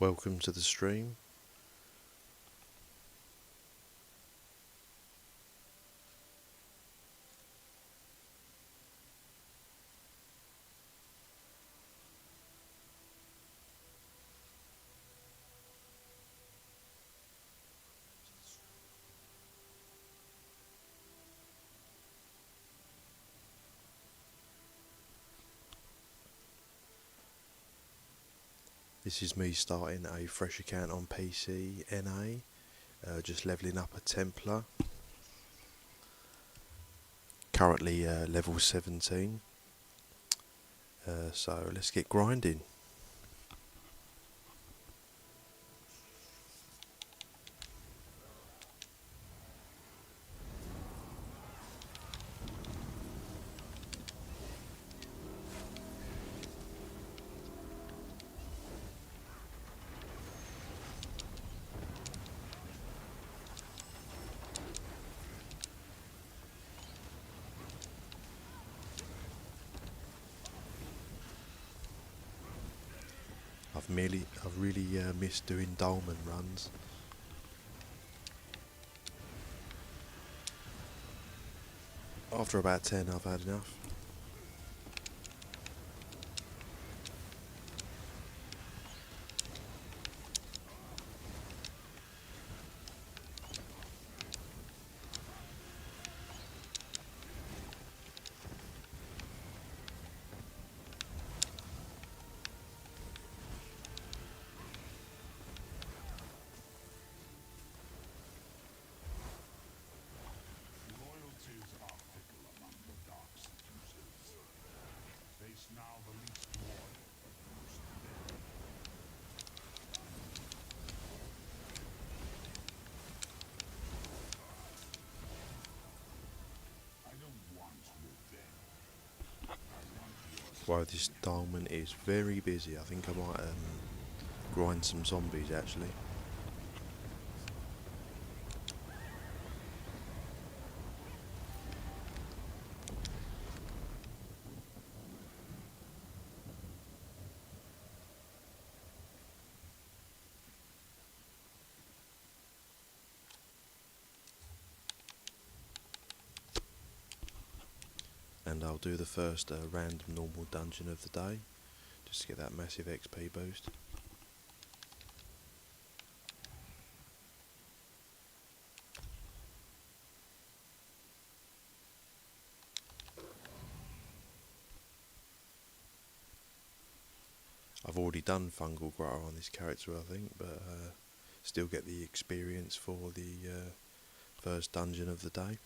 Welcome to the stream. This is me starting a fresh account on PC NA, just levelling up a Templar. Currently level 17, so let's get grinding. I've really missed doing dolmen runs. After about 10 I've had enough. Wow, this dolmen is very busy. I think I might grind some zombies actually. And I'll do the first random normal dungeon of the day, just to get that massive XP boost. I've already done fungal grower on this character I think, but still get the experience for the first dungeon of the day.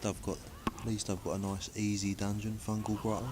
At least I've got a nice easy dungeon, Fungal Grotto.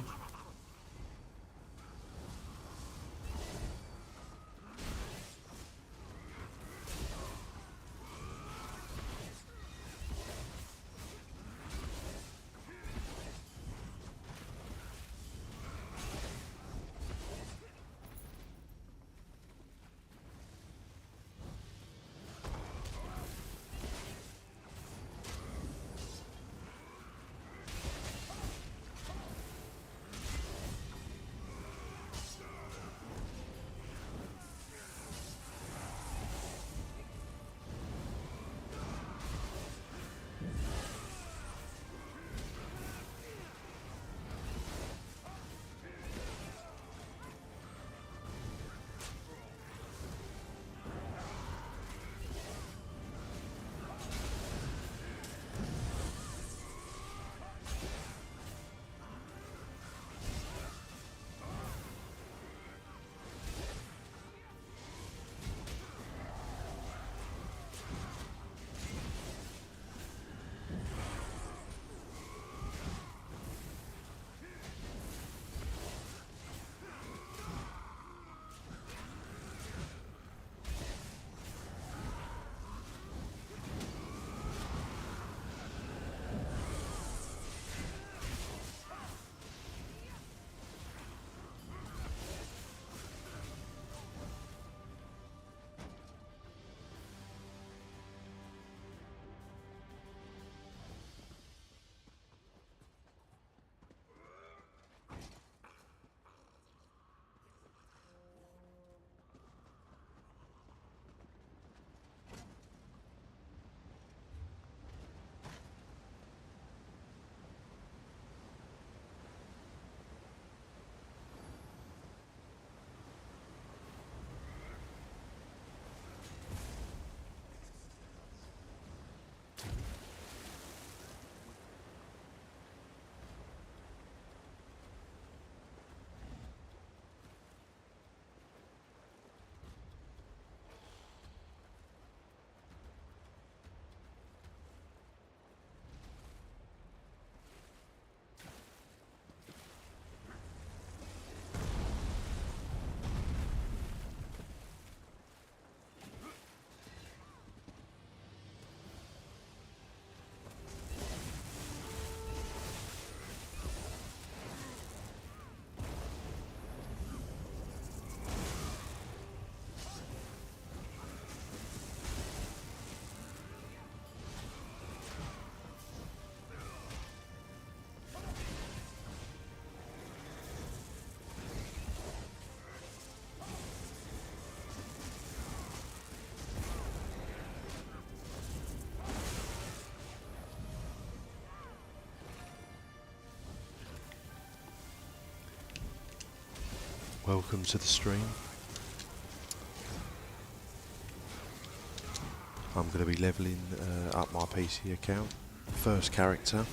Welcome to the stream. I'm going to be leveling up my PC account. First character.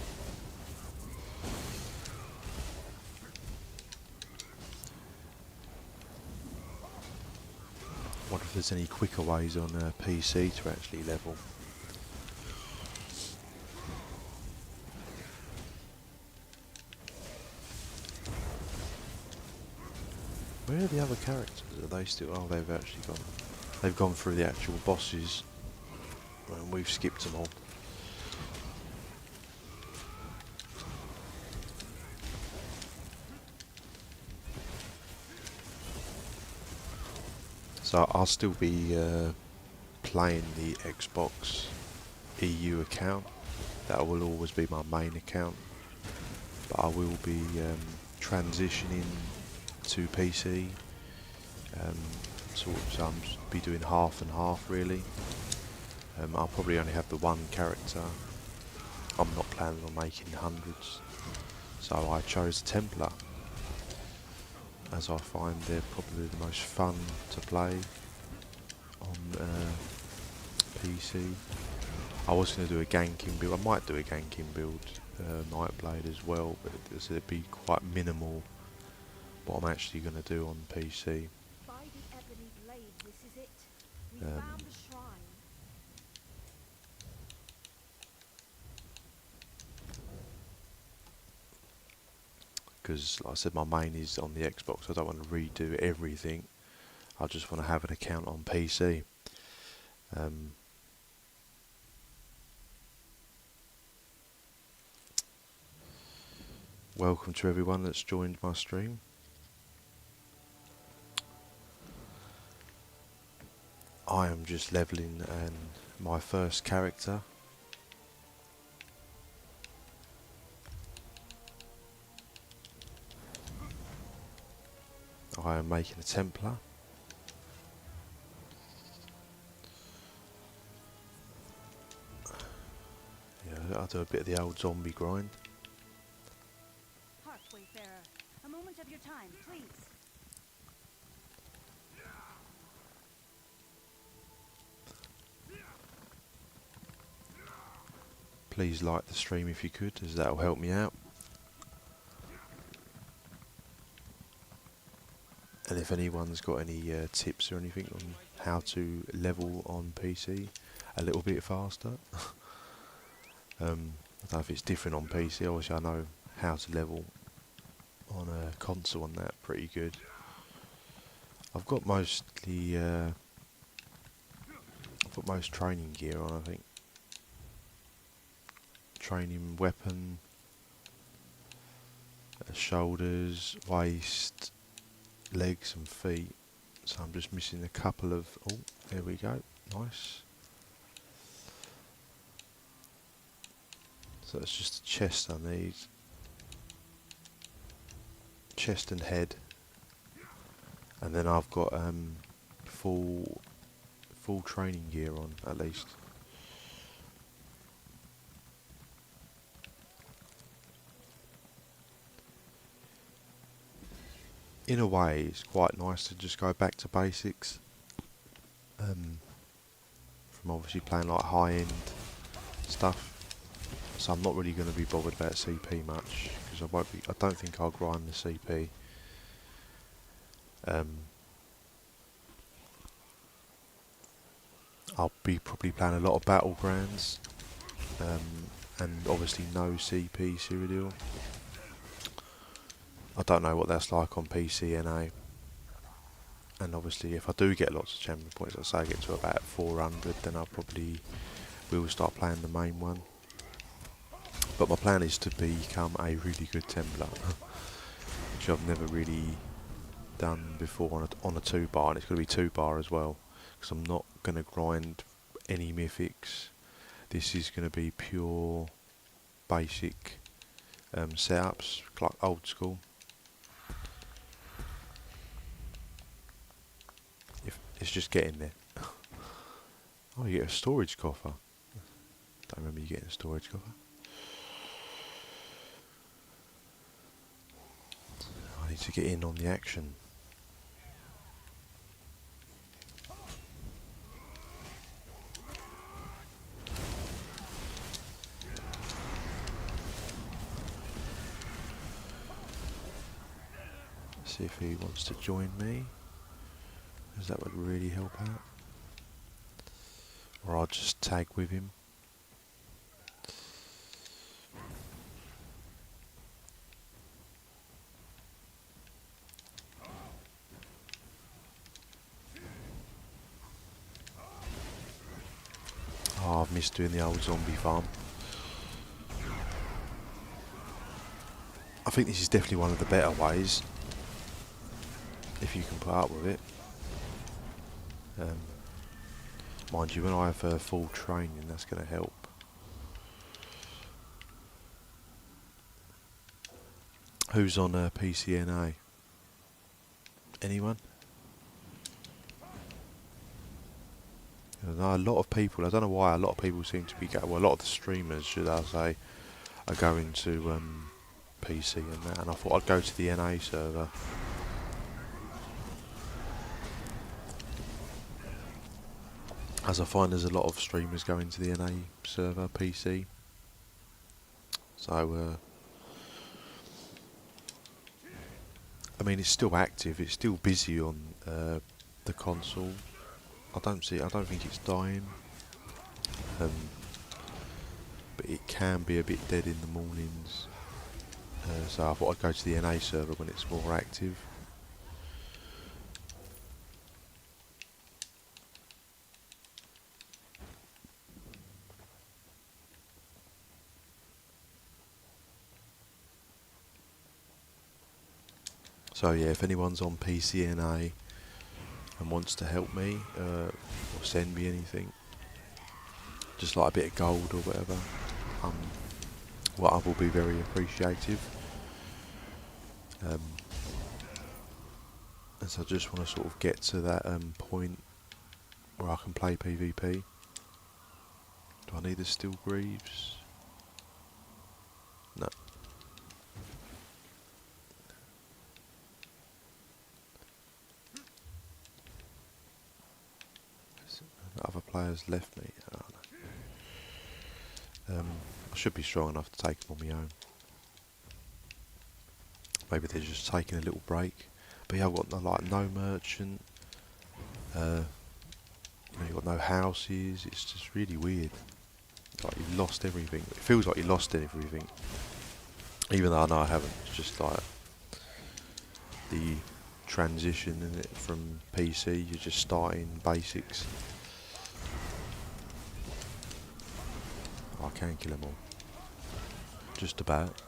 Wonder if there's any quicker ways on PC to actually level. Where are the other characters? Are they still? Oh, they've actually gone. They've gone through the actual bosses, and we've skipped them all. So I'll still be playing the Xbox EU account. That will always be my main account, but I will be transitioning to PC. Sort of, so I'm be doing half and half really. I'll probably only have the one character. I'm not planning on making hundreds, so I chose Templar, as I find they're probably the most fun to play on PC. I was going to do a ganking build. I might do a ganking build, Nightblade as well, but it'd be quite minimal what I'm actually going to do on PC. because like I said, my main is on the Xbox. I don't want to redo everything. I just want to have an account on PC. Welcome to everyone that's joined my stream. I am just leveling my first character. I am making a Templar. Yeah, I'll do a bit of the old zombie grind. Hark, Wayfarer. A moment of your time, please. Please like the stream if you could, as that will help me out. And if anyone's got any tips or anything on how to level on PC a little bit faster. I don't know if it's different on PC. Obviously I know how to level on a console on that pretty good. I've got mostly I've got most training gear on, I think. Training weapon, shoulders, waist, legs and feet. So I'm just missing a couple of... Oh, there we go. Nice. So it's just the chest I need. Chest and head. And then I've got full training gear on, at least. In a way, it's quite nice to just go back to basics. From obviously playing like high-end stuff. So I'm not really going to be bothered about CP much, because I don't think I'll grind the CP. I'll be probably playing a lot of Battlegrounds, and obviously no CP Cyrodiil. I don't know what that's like on PC NA. And obviously if I do get lots of champion points, let's say I get to about 400, then I probably will start playing the main one. But my plan is to become a really good Templar, which I've never really done before on a 2-bar, and it's going to be 2-bar as well, because I'm not going to grind any mythics. This is going to be pure basic setups, like old school. It's just getting there. Oh, you get a storage coffer. Don't remember you getting a storage coffer. I need to get in on the action. See if he wants to join me, because that would really help out. Or I'll just tag with him. Oh, I've missed doing the old zombie farm. I think this is definitely one of the better ways, if you can put up with it. Mind you, when I have full training, that's going to help. Who's on PCNA? Anyone? I know a lot of people, I don't know why, a lot of people seem to be going, well, a lot of the streamers, should I say, are going to PC and that, and I thought I'd go to the NA server. As I find there's a lot of streamers going to the NA server, PC. So, I mean, it's still active, it's still busy on the console. I don't think it's dying. But it can be a bit dead in the mornings. So I thought I'd go to the NA server when it's more active. So yeah, if anyone's on PCNA and wants to help me or send me anything, just like a bit of gold or whatever, what I will be very appreciative. And so I just want to sort of get to that point where I can play PvP. Do I need the Steel Greaves? No. Other players left me. Oh, no. I should be strong enough to take them on my own. Maybe they're just taking a little break. But yeah, I've got no merchant. You've got no houses. It's just really weird. Like you've lost everything. It feels like you lost everything, even though I know I haven't. It's just like the transition in it from PC. You're just starting basics. Oh, I can kill them all. Just about.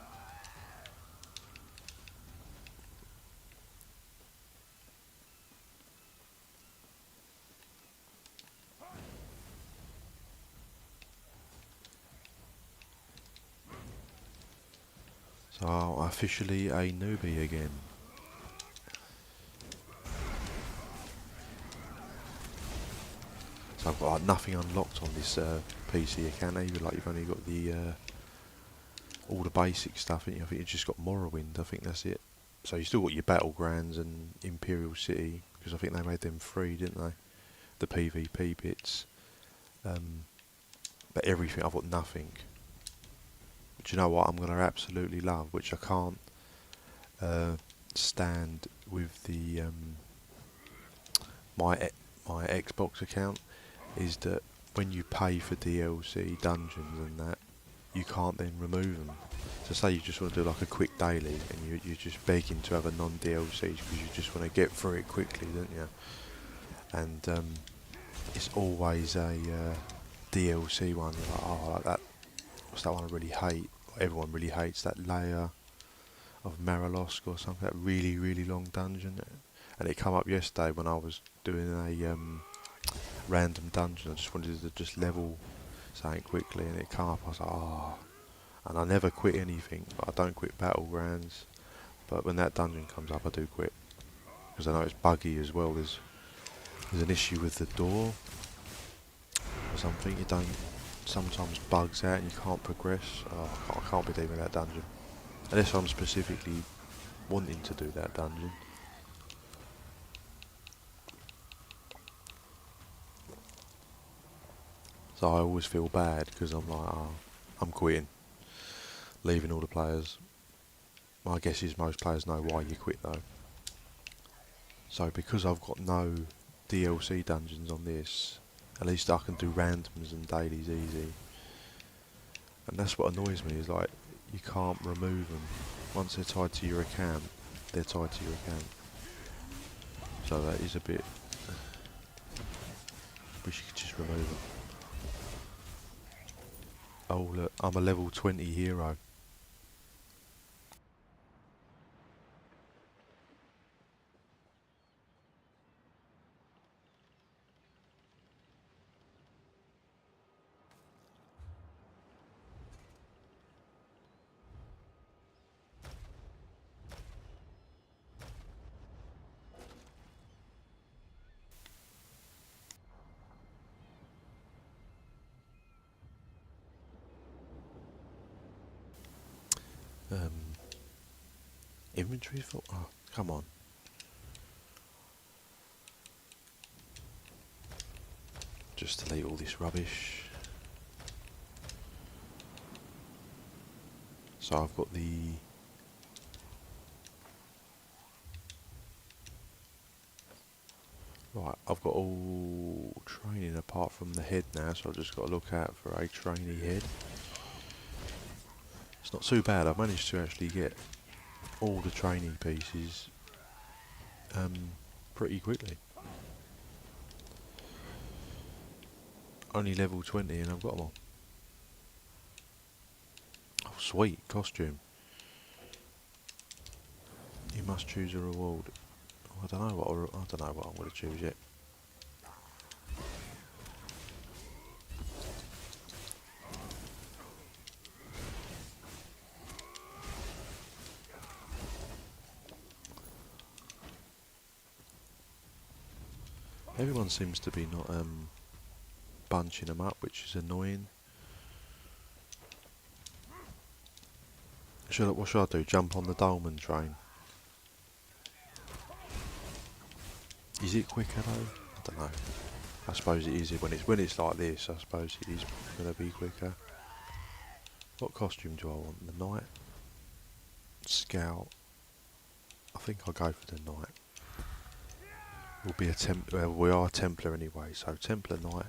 So I'm officially a newbie again. So I've got like nothing unlocked on this PC account either. Like you've only got the all the basic stuff. And I think you've just got Morrowind. I think that's it. So you still got your Battlegrounds and Imperial City because I think they made them free, didn't they? The PvP bits. But everything, I've got nothing. Do you know what I'm going to absolutely love, which I can't stand with the my Xbox account, is that when you pay for DLC dungeons and that, you can't then remove them. So say you just want to do like a quick daily and you're just begging to have a non-DLCs because you just want to get through it quickly, don't you? And it's always a DLC one. You're like, oh, like that. What's that one I really hate? Everyone really hates that layer of Marilosk or something. That really, really long dungeon. And it came up yesterday when I was doing a random dungeon. I just wanted to just level something quickly, and it came up. I was like, oh. And I never quit anything. But I don't quit Battlegrounds. But when that dungeon comes up, I do quit because I know it's buggy as well. There's an issue with the door or something. It don't sometimes bugs out and you can't progress. Oh, I can't be doing that dungeon unless I'm specifically wanting to do that dungeon. So I always feel bad because I'm like, oh, I'm quitting, leaving all the players. My guess is most players know why you quit though. So because I've got no DLC dungeons on this, at least I can do randoms and dailies easy. And that's what annoys me, is like, you can't remove them. Once they're tied to your account, they're tied to your account. So that is a bit... wish you could just remove them. Oh look, I'm a level 20 hero. Inventory for... oh, come on. Just delete all this rubbish. So I've got the... right, I've got all training apart from the head now, so I've just got to look out for a trainee head. It's not too bad. I've managed to actually get all the training pieces pretty quickly. Only level 20 and I've got them all. Oh, sweet costume. You must choose a reward. Oh, I don't know what I'm going to choose yet. Everyone seems to be not bunching them up, which is annoying. What should I do? Jump on the dolmen train? Is it quicker though? I don't know. I suppose it is when it's like this. I suppose it is going to be quicker. What costume do I want? The knight, scout. I think I'll go for the knight. We'll be we are a Templar anyway, so Templar knight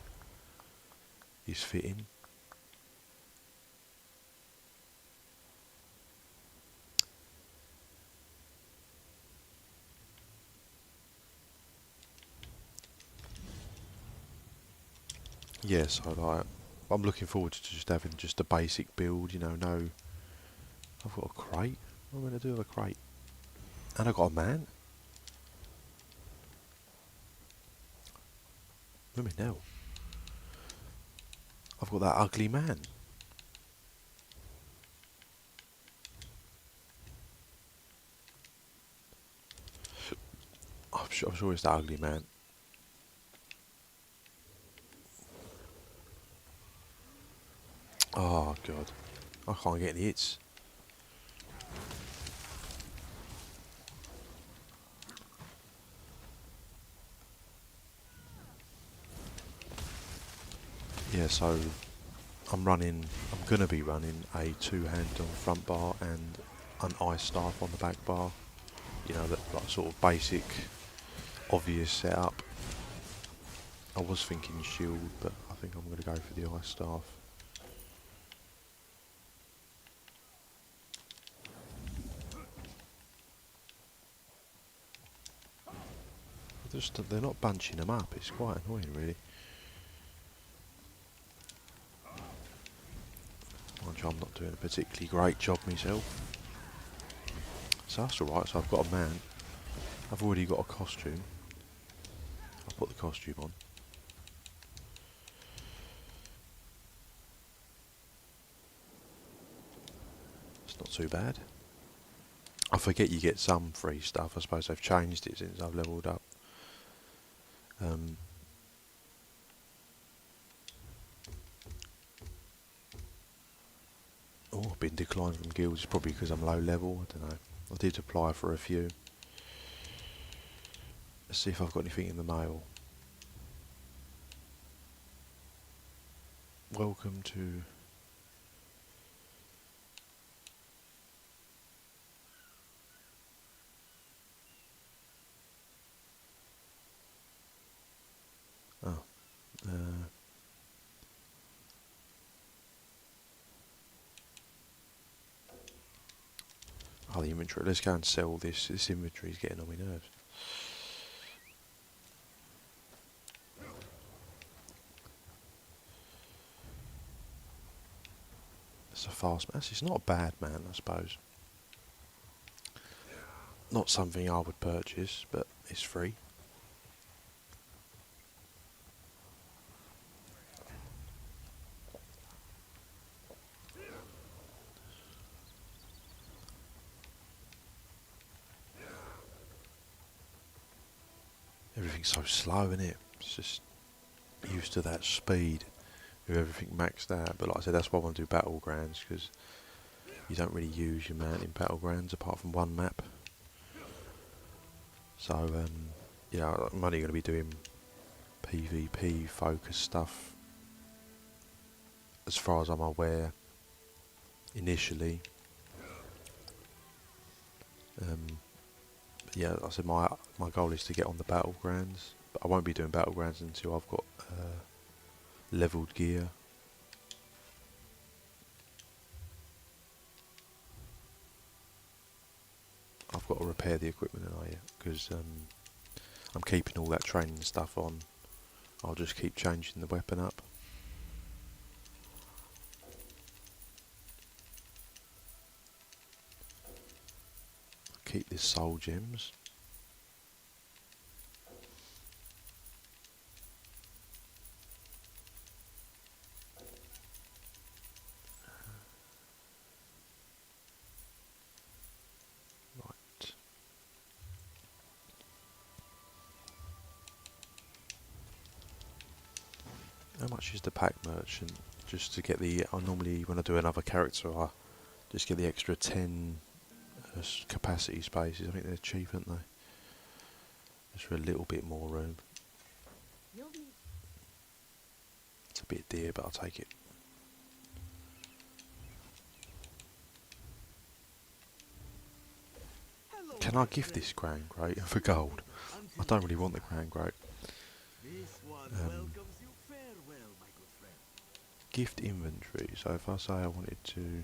is fitting. Yes, I'm looking forward to just having just a basic build, you know, no... I've got a crate. What am I going to do with a crate? And I've got a man. Let me know. I've got that ugly man. I'm sure it's that ugly man. Oh, God. I can't get any hits. Yeah, so I'm going to be running a two-hand on the front bar and an ice staff on the back bar. You know, that like sort of basic, obvious setup. I was thinking shield, but I think I'm going to go for the ice staff. They're not bunching them up. It's quite annoying, really. Mind you, I'm not doing a particularly great job myself. So that's alright. So I've got a man. I've already got a costume. I'll put the costume on. It's not too bad. I forget you get some free stuff. I suppose they've changed it since I've leveled up. Oh, I've been declined from guilds. It's probably because I'm low level. I don't know. I did apply for a few. Let's see if I've got anything in the mail. Welcome to... Oh. Oh, the inventory. Let's go and sell this. This inventory is getting on my nerves. It's a fast man. It's not a bad man, I suppose. Not something I would purchase, but it's free. Everything's so slow, isn't it? It's just used to that speed with everything maxed out. But like I said, that's why I want to do battlegrounds, because you don't really use your man in battlegrounds apart from one map. So yeah, I'm only going to be doing PvP focused stuff as far as I'm aware initially. Yeah, like I said my goal is to get on the battlegrounds, but I won't be doing battlegrounds until I've got leveled gear. repair the equipment in I yet, because I'm keeping all that training stuff on. I'll just keep changing the weapon up. Keep this soul gems. Right. How much is the pack merchant? Just to get the... I normally, when I do another character, I just get the extra 10 capacity spaces. I think they're cheap, aren't they? Just for a little bit more room. It's a bit dear, but I'll take it. Can I gift this Grand Great for gold? I don't really want the Grand Great. Gift inventory. So if I say I wanted to...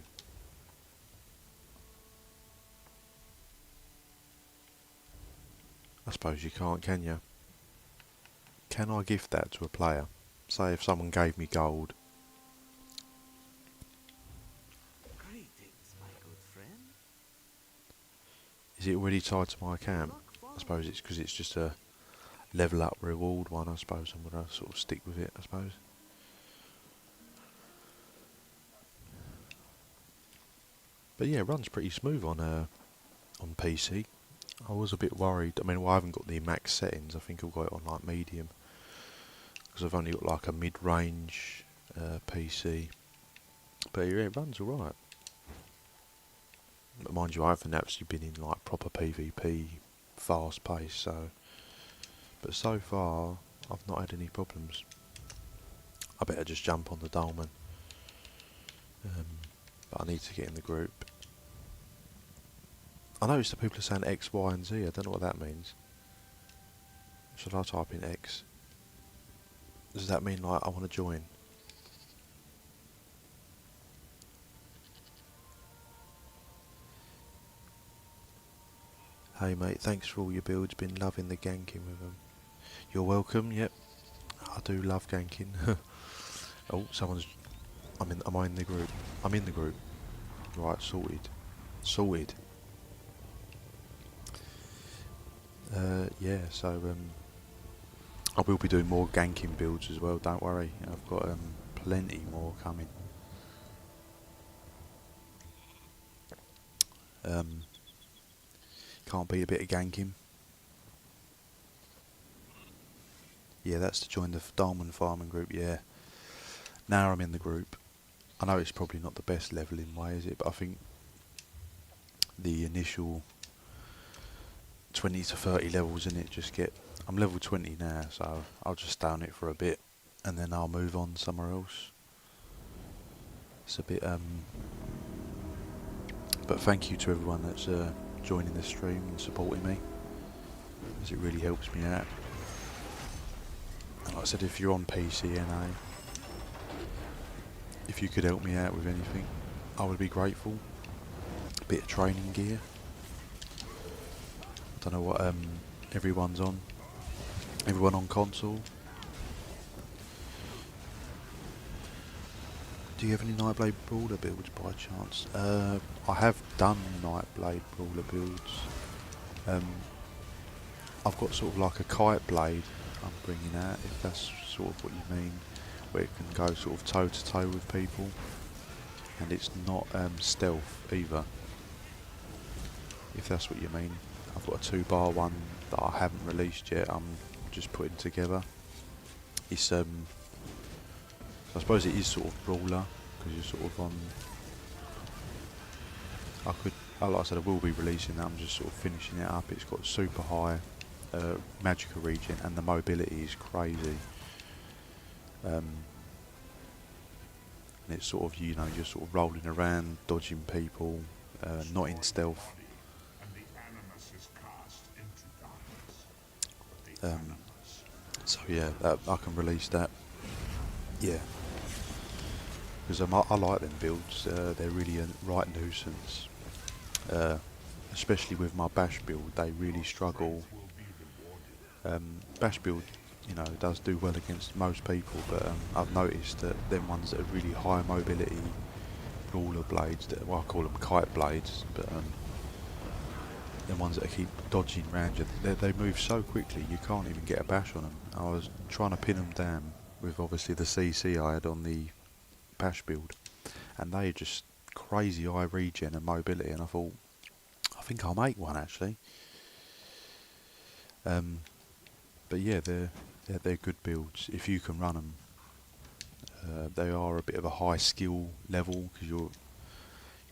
I suppose you can't, can you? Can I gift that to a player? Say if someone gave me gold. Greetings, my good friend. Is it already tied to my account? I suppose it's because it's just a level up reward one. I suppose I'm going to sort of stick with it, I suppose. But yeah, it runs pretty smooth on PC. I was a bit worried. I mean, well, I haven't got the max settings. I think I've got it on like medium, because I've only got like a mid-range PC. But yeah, it runs alright. But mind you, I haven't actually been in like proper PvP, fast pace. So, but so far, I've not had any problems. I better just jump on the dolmen. But I need to get in the group. I noticed that people are saying X, Y and Z. I don't know what that means. Should I type in X? Does that mean like I want to join? Hey mate, thanks for all your builds. Been loving the ganking with them. You're welcome. Yep, I do love ganking. Oh, someone's... Am I in the group? I'm in the group. Right, sorted. Sorted. Yeah, so I will be doing more ganking builds as well, don't worry. I've got plenty more coming. Can't beat a bit of ganking. Yeah, that's to join the Dolmen farming group, yeah. Now I'm in the group. I know it's probably not the best leveling way, is it? But I think the initial 20 to 30 levels in it just get... I'm level 20 now, so I'll just stay on it for a bit and then I'll move on somewhere else. It's a bit... But thank you to everyone that's joining the stream and supporting me, as it really helps me out. And like I said, if you're on PC, NA, if you could help me out with anything, I would be grateful. A bit of training gear. I don't know what everyone's on. Everyone on console? Do you have any Nightblade Brawler builds by chance? I have done Nightblade Brawler builds. I've got sort of like a kite blade I'm bringing out, if that's sort of what you mean, where it can go sort of toe to toe with people, and it's not stealth either, if that's what you mean. I've got a 2-bar one that I haven't released yet. I'm just putting together. It's I suppose it is sort of brawler, because you're sort of on... like I said, I will be releasing that. I'm just sort of finishing it up. It's got super high magical regen, and the mobility is crazy. And it's sort of, you know, you're sort of rolling around, dodging people, not in stealth. So yeah, I can release that. Yeah, because I like them builds. They're really a right nuisance. especially with my bash build, they really struggle. Bash build, you know, does do well against most people, but I've noticed that them ones that are really high mobility brawler blades, that, well, I call them kite blades, but the ones that keep dodging round you, they move so quickly you can't even get a bash on them. I was trying to pin them down with obviously the CC I had on the bash build, and they just crazy high regen and mobility, and I thought, I think I'll make one actually. But yeah, they're good builds if you can run them. They are a bit of a high skill level because you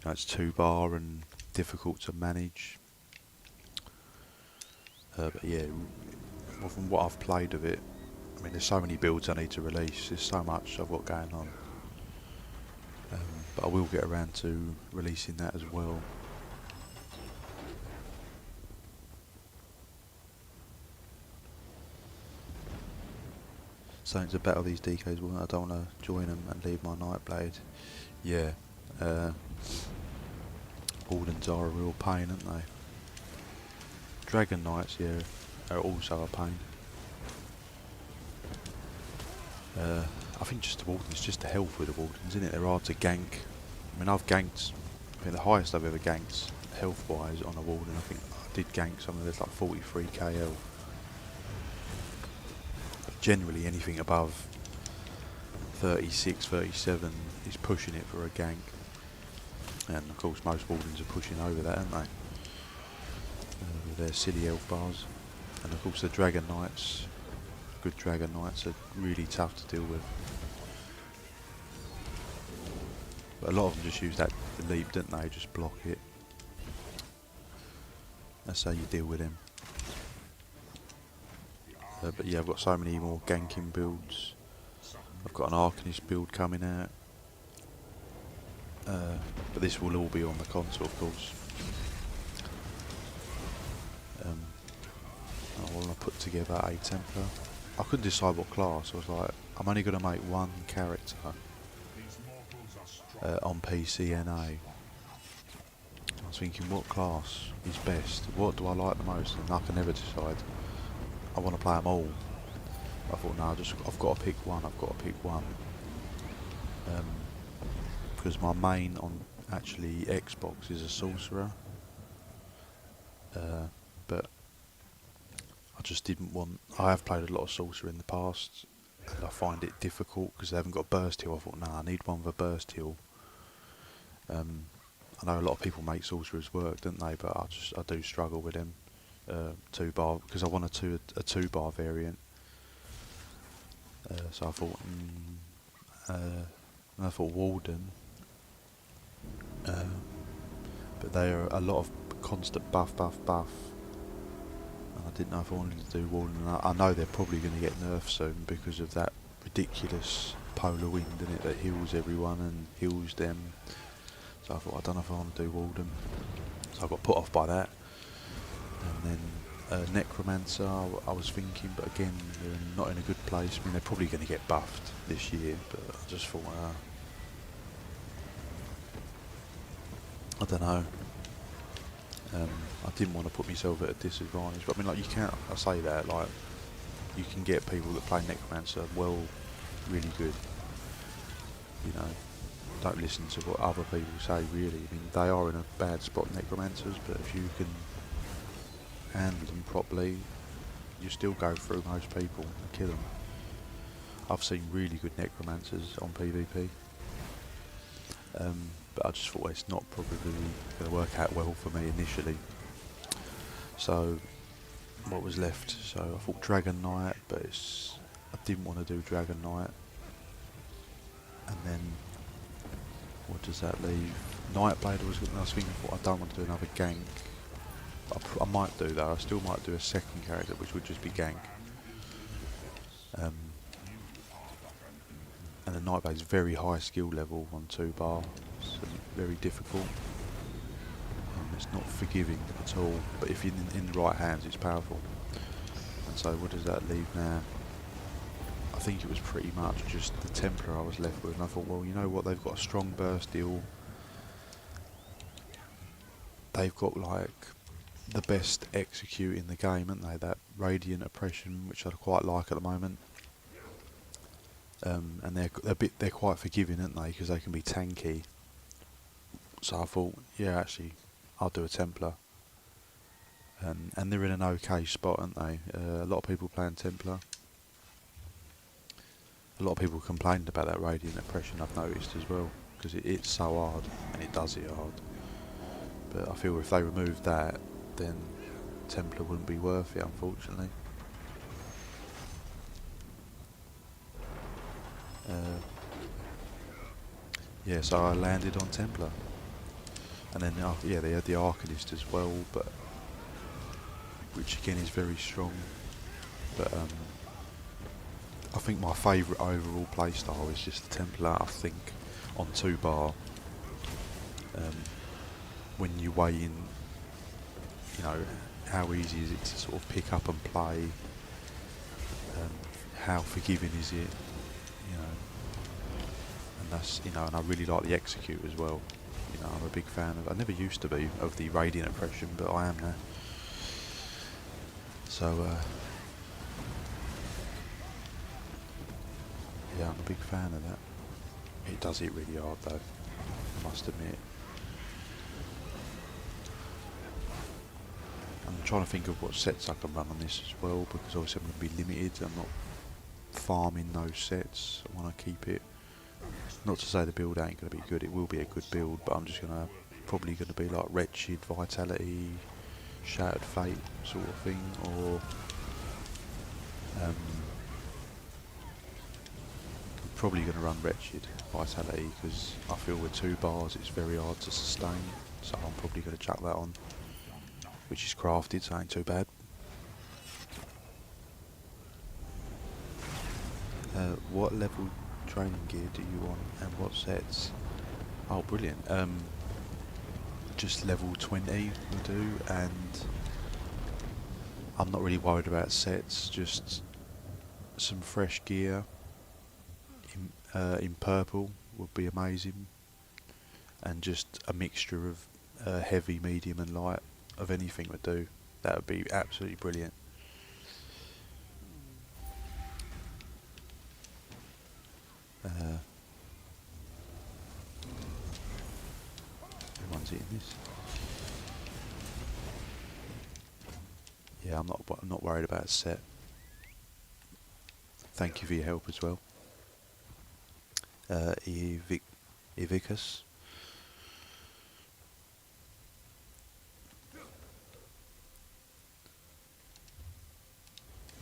know, it's 2-bar and difficult to manage. But yeah, well, from what I've played of it, I mean, there's so many builds I need to release. There's so much I've got going on. But I will get around to releasing that as well. Saying to battle these DKs, well, I don't want to join them and leave my Nightblade. Yeah, Wardens are a real pain, aren't they? Dragon Knights, yeah, are also a pain. I think just the Wardens, just the health with the Wardens, isn't it? They're hard to gank. I mean, I've ganked, I think the highest I've ever ganked health-wise on a Warden, I think I did gank something that's like 43k health. But generally anything above 36, 37 is pushing it for a gank. And of course most Wardens are pushing over that, aren't they? With their silly health bars. And of course the Dragon Knights, good Dragon Knights are really tough to deal with. But a lot of them just use that leap, don't they? Just block it. That's how you deal with him. But yeah, I've got so many more ganking builds. I've got an Arcanist build coming out. But this will all be on the console, of course. I want to put together a Templar. I couldn't decide what class. I was like, I'm only going to make one character on PC NA. I was thinking, what class is best? What do I like the most? And I can never decide. I want to play them all. I thought, no, I've got to pick one. I've got to pick one. Because my main on actually Xbox is a sorcerer. But I just didn't want. I have played a lot of sorcerer in the past, and I find it difficult because they haven't got burst heal. I thought, nah, I need one with a burst heal. I know a lot of people make sorcerers work, don't they? But I do struggle with them 2-bar because I want a 2-bar variant. So I thought, and I thought Walden, but they are a lot of constant buff. And I didn't know if I wanted to do Walden. And I know they're probably going to get nerfed soon because of that ridiculous polar wind in it that heals everyone and heals them. So I thought, I don't know if I want to do Walden. So I got put off by that. And then Necromancer, I was thinking, but again, they're not in a good place. I mean, they're probably going to get buffed this year, but I just thought, I don't know. I didn't want to put myself at a disadvantage, but I mean, like, you can't. I say that, like, you can get people that play Necromancer well, really good. You know, don't listen to what other people say. Really, I mean, they are in a bad spot, Necromancers, but if you can handle them properly, you still go through most people and kill them. I've seen really good Necromancers on PvP. But I just thought it's not probably going to work out well for me initially. So, what was left? So I thought Dragon Knight, but I didn't want to do Dragon Knight. And then, what does that leave? Nightblade I was thinking, I don't want to do another gank. I might do that. I still might do a second character, which would just be gank. And the Nightblade is very high skill level on 2-bar, so very difficult. It's not forgiving at all, but if you're in the right hands, it's powerful. And so, what does that leave now? I think it was pretty much just the Templar I was left with, and I thought, well, you know what? They've got a strong burst deal. they've got like the best execute in the game, haven't they? That radiant oppression, which I quite like at the moment. And they're quite forgiving, aren't they? Because they can be tanky. So I thought, yeah, actually, I'll do a Templar. And they're in an okay spot, aren't they? A lot of people playing Templar. A lot of people complained about that radiant oppression, I've noticed as well, because it's so hard, and it does it hard. But I feel if they removed that, then Templar wouldn't be worth it, unfortunately. Yeah, so I landed on Templar. And then, yeah, they had the Arcanist as well, but which again is very strong. But I think my favourite overall playstyle is just the Templar. I think on 2-bar, when you weigh in, you know, how easy is it to sort of pick up and play, how forgiving is it, you know, and that's, you know, and I really like the execute as well. You know, I'm a big fan of, I never used to be, of the radiant oppression, but I am now. So, yeah, I'm a big fan of that. It does hit really hard though, I must admit. I'm trying to think of what sets I can run on this as well, because obviously I'm going to be limited. I'm not farming those sets. I want to keep it. Not to say the build ain't going to be good, it will be a good build, but I'm just probably going to be like Wretched, Vitality, Shattered Fate sort of thing, or probably going to run Wretched, Vitality, because I feel with 2 bars it's very hard to sustain, so I'm probably going to chuck that on, which is crafted, so ain't too bad. What level training gear do you want and what sets? Oh, brilliant. Just level 20 will do, and I'm not really worried about sets, just some fresh gear in purple would be amazing, and just a mixture of heavy, medium and light of anything would do. That would be absolutely brilliant. Everyone's eating this. Yeah, I'm not worried about a set. Thank you for your help as well. Evicus.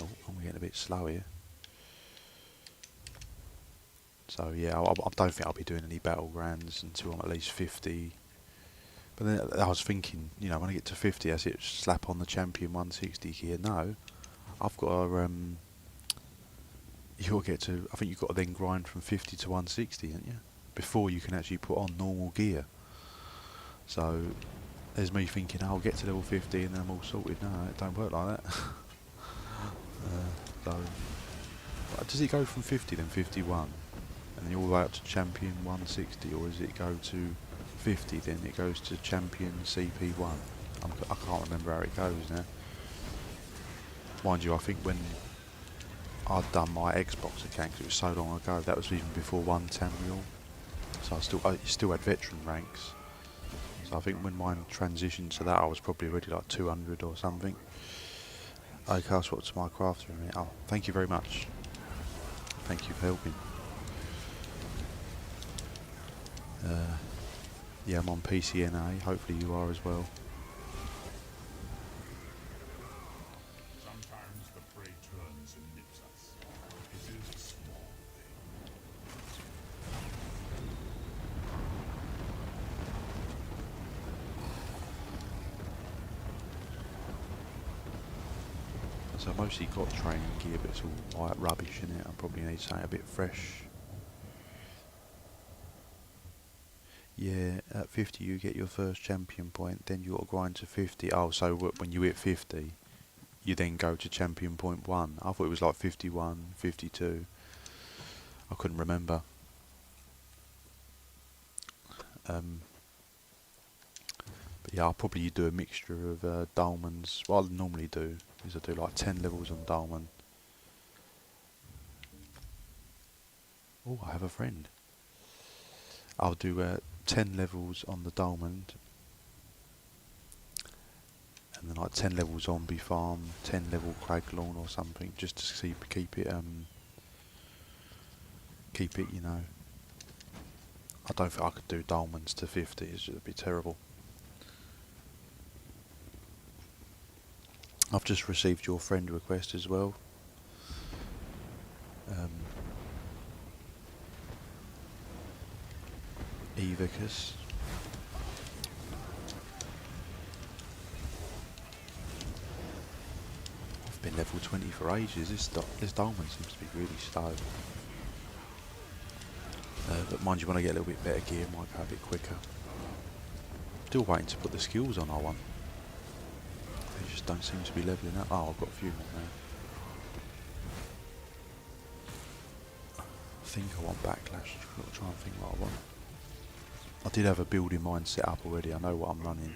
Oh, I'm getting a bit slow here. So yeah, I don't think I'll be doing any battlegrounds until I'm at least 50. But then I was thinking, you know, when I get to 50, that's it, slap on the champion 160 gear. No, I've got to, you'll get to, I think you've got to then grind from 50 to 160, haven't you? Before you can actually put on normal gear. So there's me thinking, oh, I'll get to level 50 and then I'm all sorted. No, it don't work like that. So, does it go from 50 then 51? And then all the way up to champion 160, or does it go to 50 then it goes to champion CP1? I can't remember how it goes now. Mind you, I think when I'd done my Xbox account, 'cause it was so long ago, that was even before 1 Tamriel, so I still had veteran ranks. So I think when mine transitioned to that, I was probably already like 200 or something. Okay, I'll swap to my crafter in a minute. Oh, thank you very much. Thank you for helping. Yeah, I'm on PCNA. Hopefully you are as well. Sometimes the prey turns and nips us. It is a small thing. So I've mostly got training gear, but it's all white rubbish in it. I probably need something a bit fresh. Yeah, at 50 you get your first champion point, then you got to grind to 50. Oh, so when you hit 50, you then go to champion point 1. I thought it was like 51, 52. I couldn't remember. But yeah, I'll probably do a mixture of Dolmens. What I normally do is I do like 10 levels on Dolmen. Oh, I have a friend. I'll do 10 levels on the Dolmen, and then like 10 level zombie farm, 10 level Craglawn or something, just to keep it, you know. I don't think I could do Dolmens to 50, it'd be terrible. I've just received your friend request as well. Evicus. I've been level 20 for ages. This Dolmen seems to be really slow. But mind you, when I get a little bit better gear, it might go a bit quicker. Still waiting to put the skills on R1. They just don't seem to be levelling up. Oh, I've got a few more now. I think I want backlash. I've got to try and think what I want. I did have a build in mind set up already. I know what I'm running.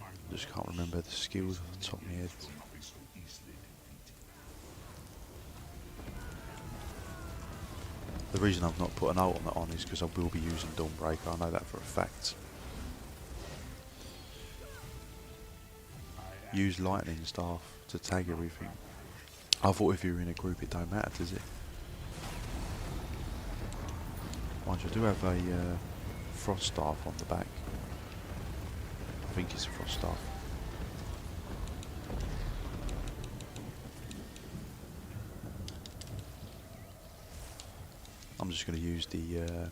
I just can't remember the skills off the top of my head. The reason I've not put an ultimate on is because I will be using Dawnbreaker. I know that for a fact. Use lightning staff to tag everything. I thought if you're in a group it don't matter, does it? Mind you, I do have a frost staff on the back. I think it's a frost staff. I'm just going to use the I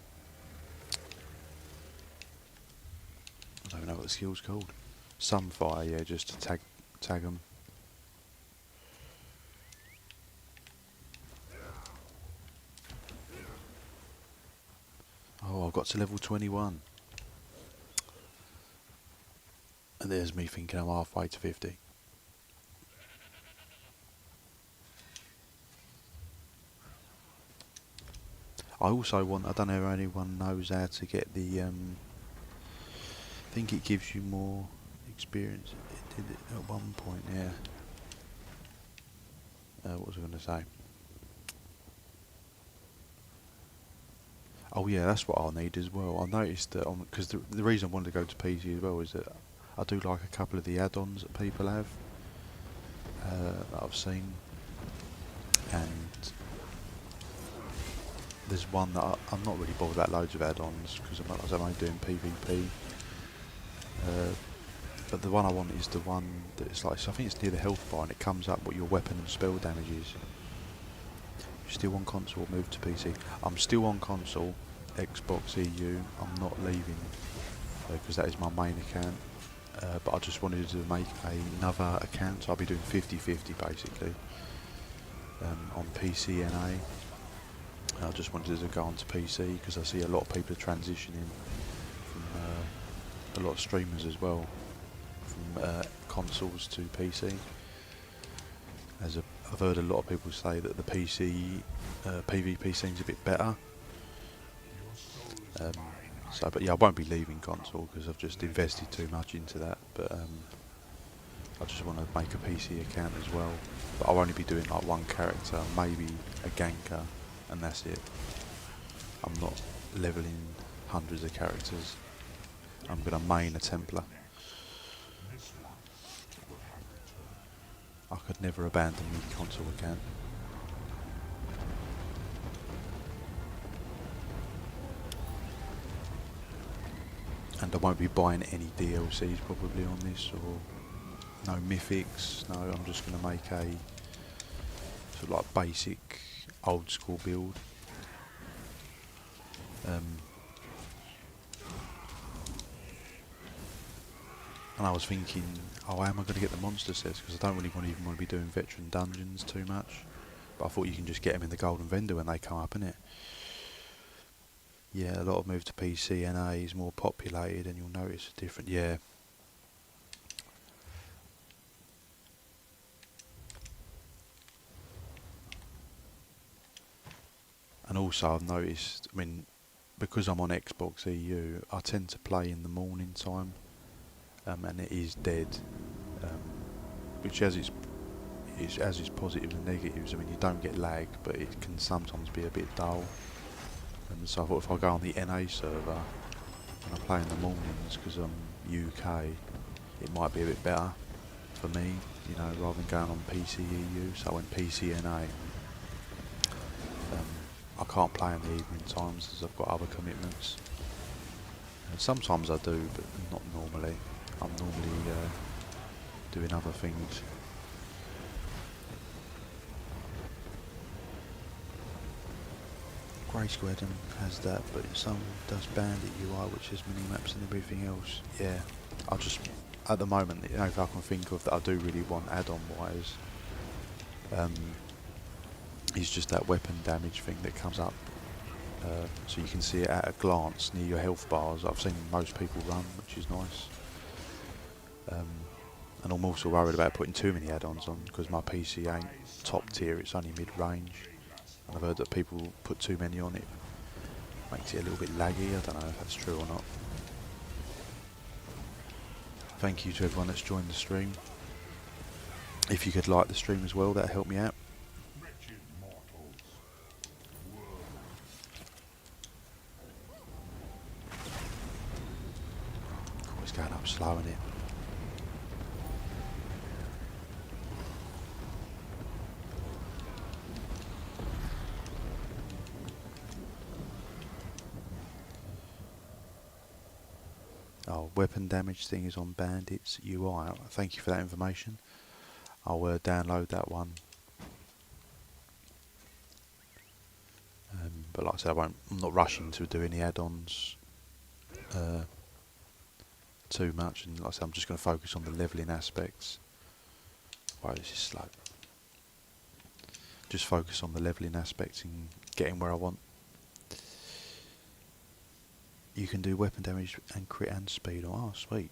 don't know what the skill's called. Sunfire, yeah, just to tag them. Oh, I've got to level 21. And there's me thinking I'm halfway to 50. I also want, I don't know if anyone knows how to get the, I think it gives you more experience. It did it at one point, yeah. What was I going to say? Oh yeah, that's what I'll need as well. I noticed that, because the reason I wanted to go to PC as well is that I do like a couple of the add-ons that people have, that I've seen. And there's one that I'm not really bothered about loads of add-ons, because I'm only doing PvP. But the one I want is the one that's like, so I think it's near the health bar, and it comes up what your weapon and spell damage is. Still on console, move to PC. I'm still on console, Xbox EU. I'm not leaving because that is my main account. But I just wanted to make another account, so I'll be doing 50-50 basically on PC NA. I just wanted to go onto PC because I see a lot of people are transitioning from a lot of streamers as well, from consoles to PC. I've heard a lot of people say that the PC PvP seems a bit better. But yeah, I won't be leaving console because I've just invested too much into that. But I just want to make a PC account as well. But I'll only be doing like one character, maybe a ganker, and that's it. I'm not leveling hundreds of characters. I'm going to main a Templar. I could never abandon my console account. And I won't be buying any DLCs probably on this, or no mythics. No, I'm just going to make a sort of like basic old school build. And I was thinking, oh, how am I going to get the monster sets? Because I don't really even want to be doing veteran dungeons too much. But I thought you can just get them in the golden vendor when they come up, innit? Yeah, a lot of move to PC. NA is more populated, and you'll notice a different. Yeah. And also, I've noticed. I mean, because I'm on Xbox EU, I tend to play in the morning time. and it is dead, which has its positives and negatives. I mean, you don't get lag, but it can sometimes be a bit dull. And so I thought if I go on the NA server and I play in the mornings, because I'm UK, it might be a bit better for me, you know, rather than going on PCEU. So I went PCNA. I can't play in the evening times as I've got other commitments. Sometimes I do, but not normally. I'm normally doing other things. Grey Squadron has that, but some does Bandit UI, which has mini-maps and everything else. Yeah, I'll just, at the moment, you know, if I can think of that I do really want add-on wise, is just that weapon damage thing that comes up. So you can see it at a glance near your health bars. I've seen most people run, which is nice. And I'm also worried about putting too many add-ons on, because my PC ain't top tier, it's only mid-range. And I've heard that people put too many on it. Makes it a little bit laggy, I don't know if that's true or not. Thank you to everyone that's joined the stream. If you could like the stream as well, that'd help me out. Wretched mortals. Oh, it's going up slow, isn't it? Oh, weapon damage thing is on Bandits UI. Thank you for that information. I'll download that one. But like I said, I'm not rushing to do any add-ons too much. And like I said, I'm just going to focus on the levelling aspects. Wow, this is slow. Just focus on the levelling aspects and getting where I want. You can do weapon damage and crit and speed. Oh, sweet.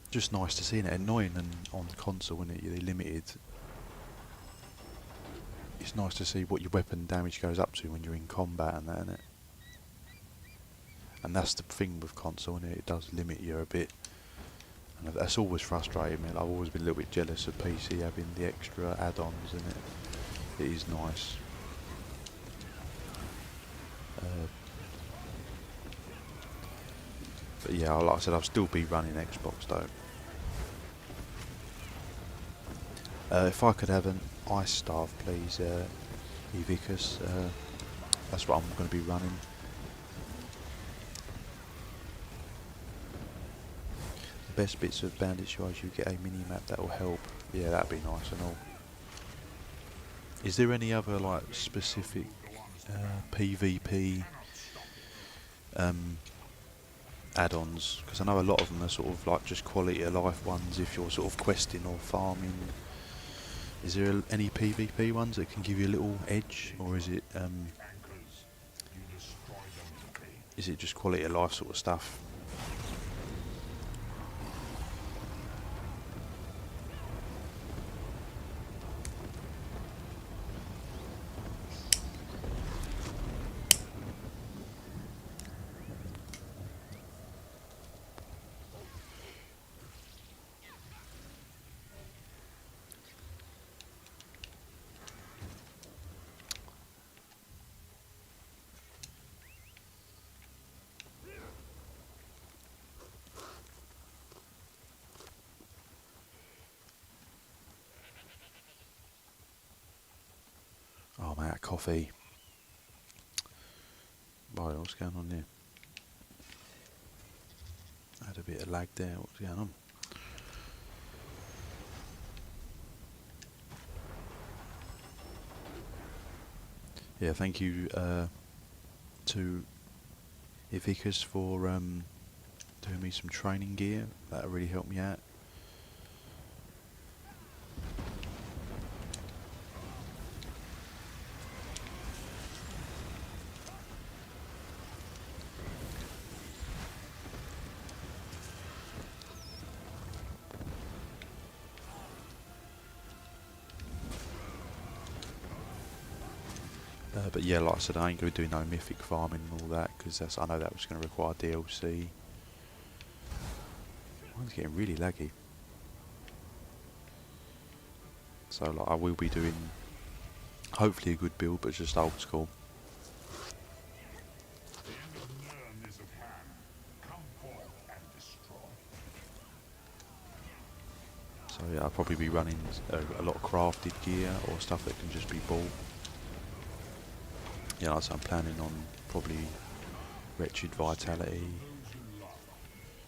Just nice to see it. Annoying and on console, isn't it? You're limited. It's nice to see what your weapon damage goes up to when you're in combat and that, isn't it? And that's the thing with console, isn't it? It does limit you a bit. And that's always frustrated me. I've always been a little bit jealous of PC having the extra add-ons in it. It is nice. But yeah, like I said, I'll still be running Xbox though. If I could have an ice staff, please, Evicus. That's what I'm going to be running. The best bits of Bandits UI is you get a mini-map that will help. Yeah, that'd be nice and all. Is there any other like specific PvP add-ons? Because I know a lot of them are sort of like just quality of life ones if you're sort of questing or farming. Is there any PvP ones that can give you a little edge, or is it just quality of life sort of stuff? Oh man, that coffee. Right, what's going on there? I had a bit of lag there, what's going on? Yeah, thank you to Evicus for doing me some training gear. That really helped me out. But yeah, like I said, I ain't going to be doing no mythic farming and all that, because I know that was going to require DLC. Mine's getting really laggy. So like I will be doing hopefully a good build, but just old school. The end of Nirn is at hand. Come forth and destroy. So yeah, I'll probably be running a lot of crafted gear or stuff that can just be bought. Yeah, so I'm planning on probably Wretched Vitality,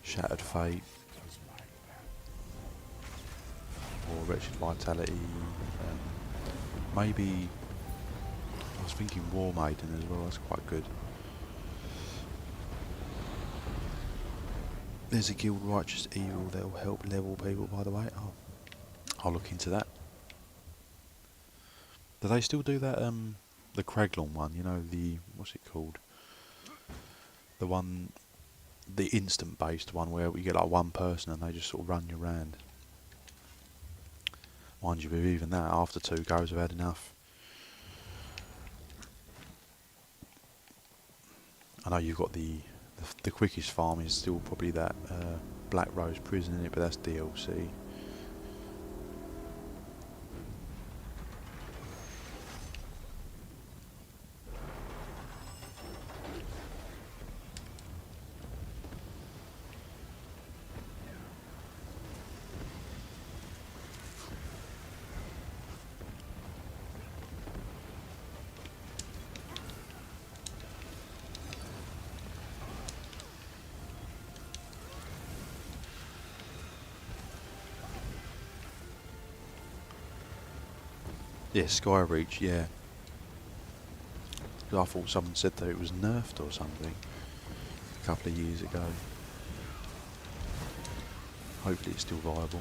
Shattered Fate, or Wretched Vitality, maybe, I was thinking War Maiden as well, that's quite good. There's a guild, Righteous Evil, that'll help level people, by the way. Oh, I'll look into that. Do they still do that, the Craglorn one, you know, the, what's it called? The one, the instant based one where you get like one person and they just sort of run you around. Mind you, with even that, after 2 goes I've had enough. I know you've got the quickest farm is still probably that Black Rose Prison in it, but that's DLC. Yeah, Skyreach, yeah. I thought someone said that it was nerfed or something a couple of years ago. Hopefully it's still viable.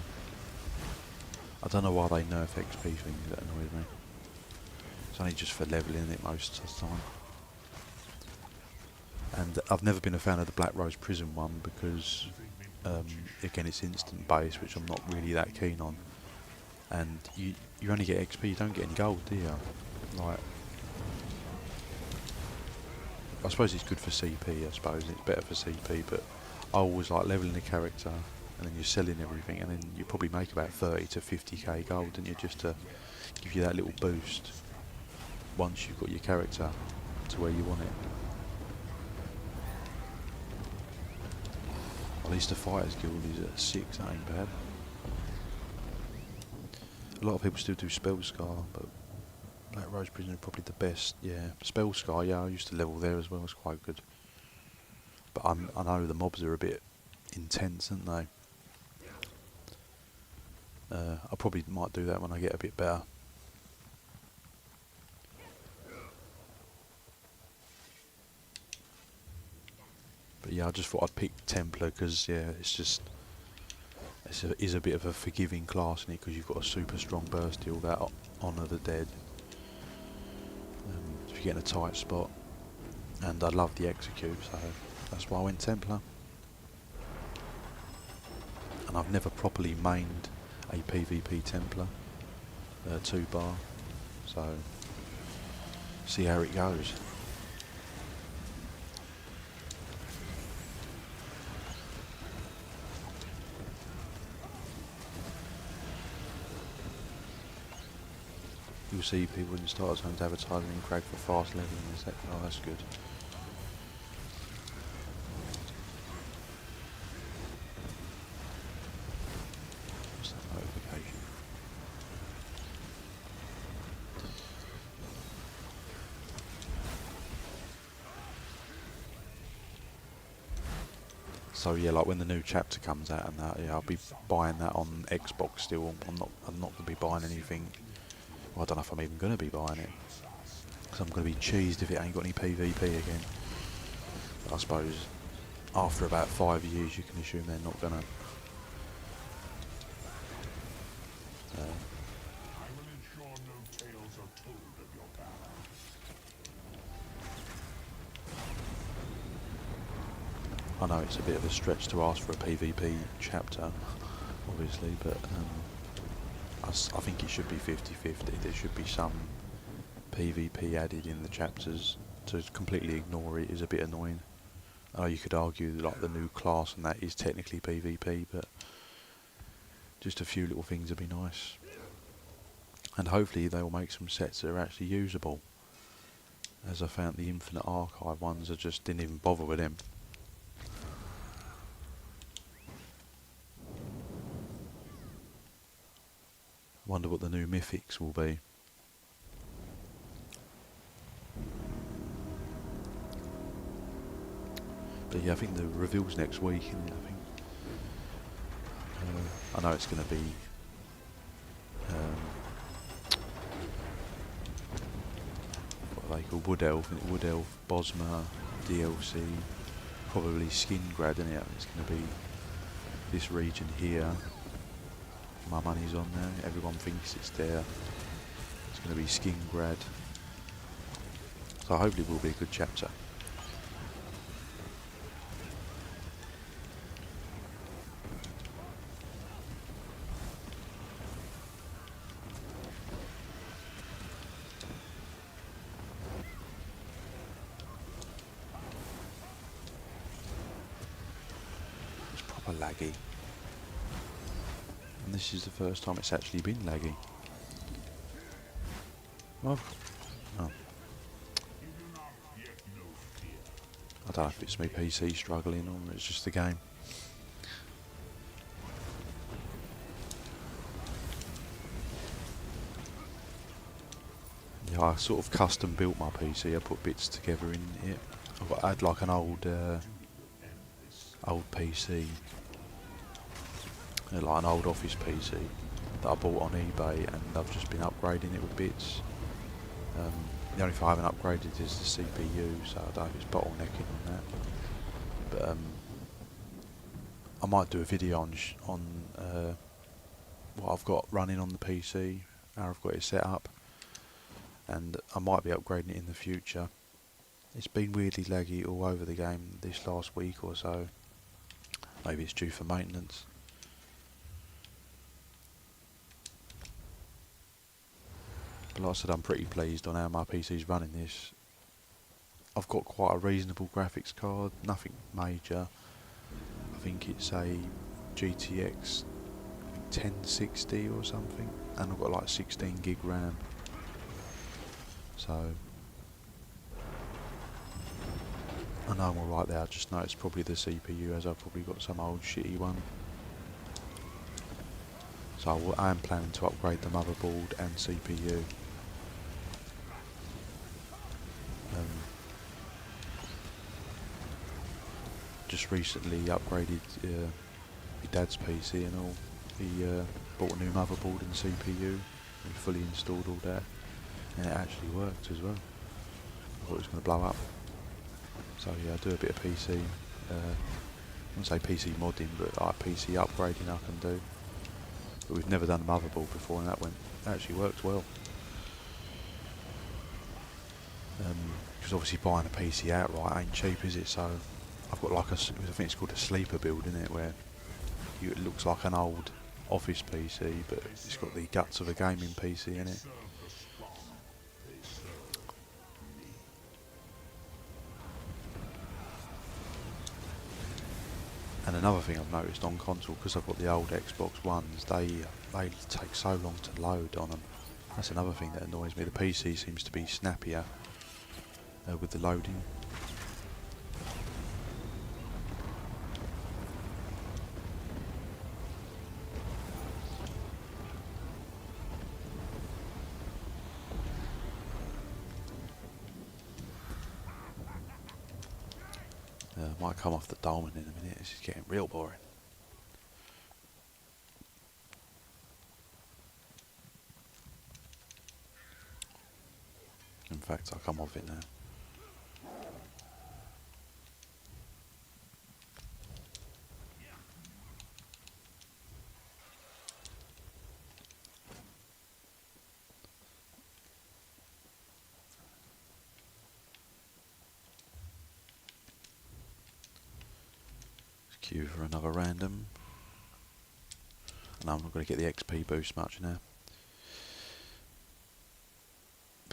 I don't know why they nerf XP things, that annoys me. It's only just for levelling it most of the time. And I've never been a fan of the Black Rose Prison one because, again, it's instant base, which I'm not really that keen on. And you only get XP, you don't get any gold, do you? Like, I suppose it's good for CP, I suppose, it's better for CP, but I always like levelling a character, and then you're selling everything, and then you probably make about 30 to 50k gold, and you just to give you that little boost once you've got your character to where you want it. At least the Fighters Guild is at 6, that ain't bad. A lot of people still do Spellscar, but Black Rose Prison is probably the best. Yeah, Spellscar, yeah, I used to level there as well, it's quite good. But I know the mobs are a bit intense, aren't they? I probably might do that when I get a bit better. But yeah, I just thought I'd pick Templar because yeah, it's just is a bit of a forgiving class in it because you've got a super strong burst deal that Honour the Dead. If you get in a tight spot, and I love the execute, so that's why I went Templar. And I've never properly mained a PvP Templar 2-bar, so see how it goes. You'll see people in the starter zones advertising in Crag for fast leveling, oh that's good. What's that notification? So yeah, like when the new chapter comes out and that, yeah, I'll be buying that on Xbox still. I'm not going to be buying anything. Well, I don't know if I'm even going to be buying it, because I'm going to be cheesed if it ain't got any PvP again. But I suppose after about 5 years you can assume they're not going to. I will ensure no tales are told of your valor. I know it's a bit of a stretch to ask for a PvP chapter, obviously, but I think it should be 50-50. There should be some PvP added in the chapters. To completely ignore it is a bit annoying. Oh, you could argue that, like, the new class and that is technically PvP, but just a few little things would be nice. And hopefully they will make some sets that are actually usable. As I found the Infinite Archive ones, I just didn't even bother with them. Wonder what the new mythics will be. But yeah, I think the reveal's next week, and I think I know it's going to be what are they called? Wood Elf, isn't it? Wood Elf, Bosma, DLC, probably Skin Grad, isn't it? It's going to be this region here. My money's on there. Everyone thinks it's there. It's going to be Skin Grad. So hopefully it will be a good chapter. It's proper laggy. And this is the first time it's actually been laggy. Well, oh. I don't know if it's me PC struggling or it's just the game. Yeah, I sort of custom built my PC. I put bits together in it. I had like an old PC, like an old office PC that I bought on eBay, and I've just been upgrading it with bits. The only thing I haven't upgraded is the CPU, so I don't know if it's bottlenecking on that. But I might do a video on what I've got running on the PC, how I've got it set up, and I might be upgrading it in the future. It's been weirdly laggy all over the game this last week or so. Maybe it's due for maintenance. But like I said, I'm pretty pleased on how my PC's running this. I've got quite a reasonable graphics card, nothing major. I think it's a GTX 1060 or something, and I've got like 16 gig RAM. So I know I'm alright there. I just know it's probably the CPU, as I've probably got some old shitty one. So I am planning to upgrade the motherboard and CPU. Just recently upgraded my dad's PC and all. He bought a new motherboard and CPU. We fully installed all that, and it actually worked as well. I thought it was going to blow up. So yeah, I do a bit of PC. I wouldn't say PC modding, but like PC upgrading I can do. But we've never done a motherboard before, and that actually works well. Because obviously buying a PC outright ain't cheap, is it? So I've got like I think it's called a sleeper build, isn't it, where it looks like an old office PC, but it's got the guts of a gaming PC in it. And another thing I've noticed on console, because I've got the old Xbox Ones, they take so long to load on them. That's another thing that annoys me. The PC seems to be snappier with the loading. Might come off the dolmen in a minute. This is getting real boring. In fact, I'll come off it now. Queue for another random. No, I'm not going to get the XP boost much now.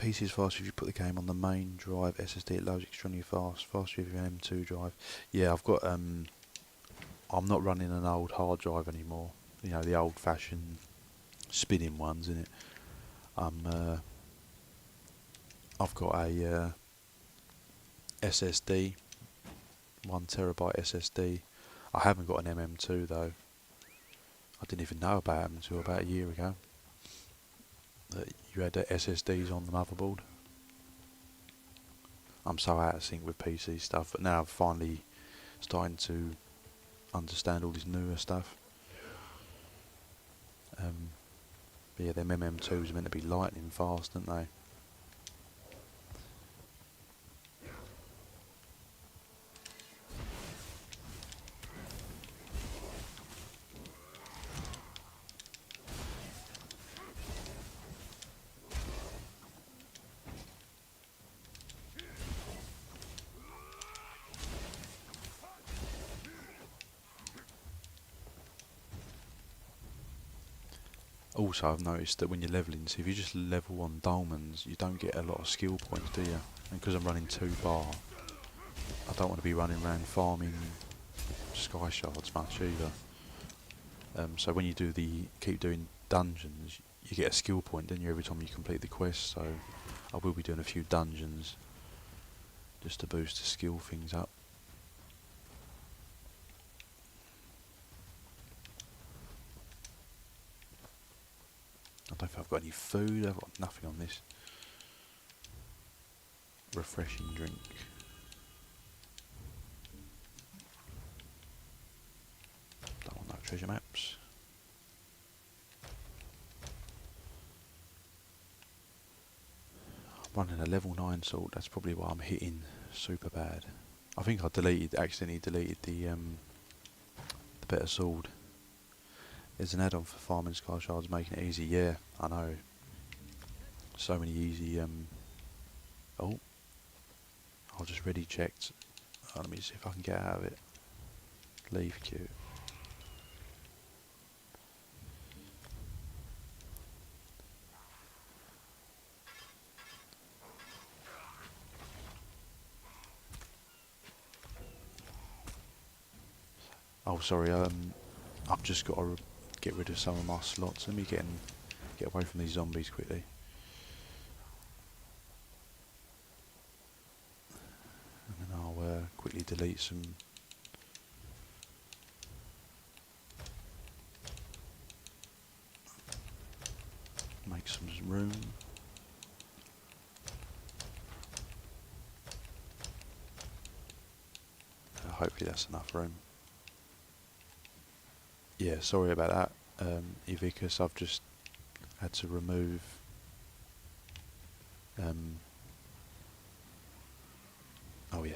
PC is fast if you put the game on the main drive SSD. It loads extremely fast. Faster if you have an M2 drive. Yeah, I've got I'm not running an old hard drive anymore. You know, the old-fashioned spinning ones, innit? I've got a SSD, 1 TB SSD. I haven't got an MM2 though. I didn't even know about them until about a year ago. That you had SSDs on the motherboard. I'm so out of sync with PC stuff, but now I'm finally starting to understand all this newer stuff. But yeah, them MM2s are meant to be lightning fast, aren't they? Also, I've noticed that when you're leveling, so if you just level on dolmens, you don't get a lot of skill points, do you? And because I'm running 2 bar, I don't want to be running around farming sky shards much either. So when you keep doing dungeons, you get a skill point, don't you, every time you complete the quest. So I will be doing a few dungeons just to boost the skill things up. I don't think I've got any food. I've got nothing on this. Refreshing drink. Don't want no treasure maps. I'm running a level 9 sword. That's probably why I'm hitting super bad. I think I accidentally deleted the better sword. There's an add-on for farming sky shards, making it easy. Yeah, I know. So many easy. Oh, I just ready checked. Let me see if I can get out of it. Leave queue. Oh, sorry. I've just got to get rid of some of my slots. Let me get away from these zombies quickly. And then I'll quickly delete some. Make some room. Hopefully that's enough room. Yeah, sorry about that, Evicus. I've just had to remove oh yeah,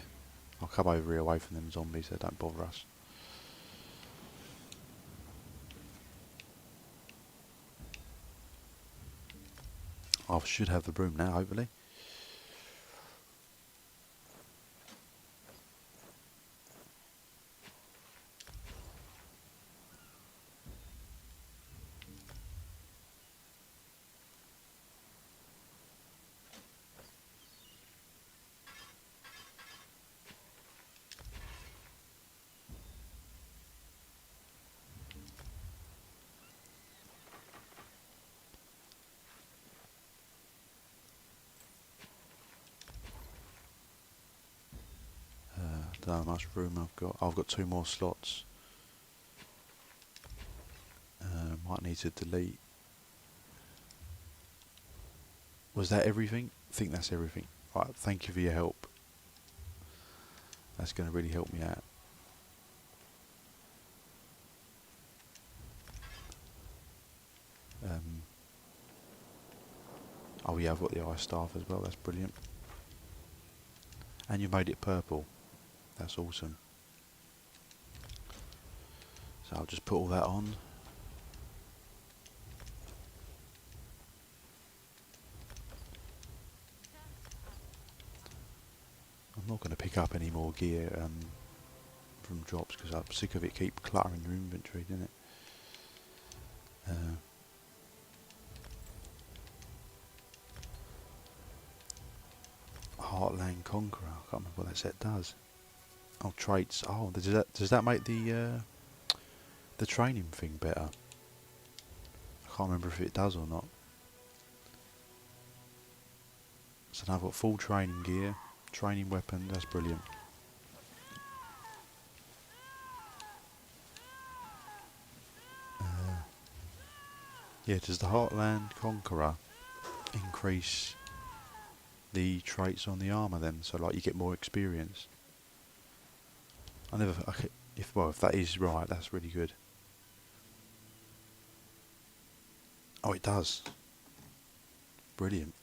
I'll come over here away from them zombies. They don't bother us. I should have the broom now, hopefully. Don't know how much room I've got. I've got 2 more slots. Might need to delete. Was that everything? I think that's everything. Right, thank you for your help. That's going to really help me out. Oh yeah, I've got the ice staff as well. That's brilliant. And you made it purple. That's awesome. So I'll just put all that on. I'm not going to pick up any more gear from drops because I'm sick of it keep cluttering your inventory, doesn't it? Heartland Conqueror. I can't remember what that set does. Oh, traits. Oh, does that make the training thing better? I can't remember if it does or not. So now I've got full training gear, training weapon. That's brilliant. Yeah, does the Heartland Conqueror increase the traits on the armour then? So like you get more experience. If that is right, that's really good. Oh, it does. Brilliant.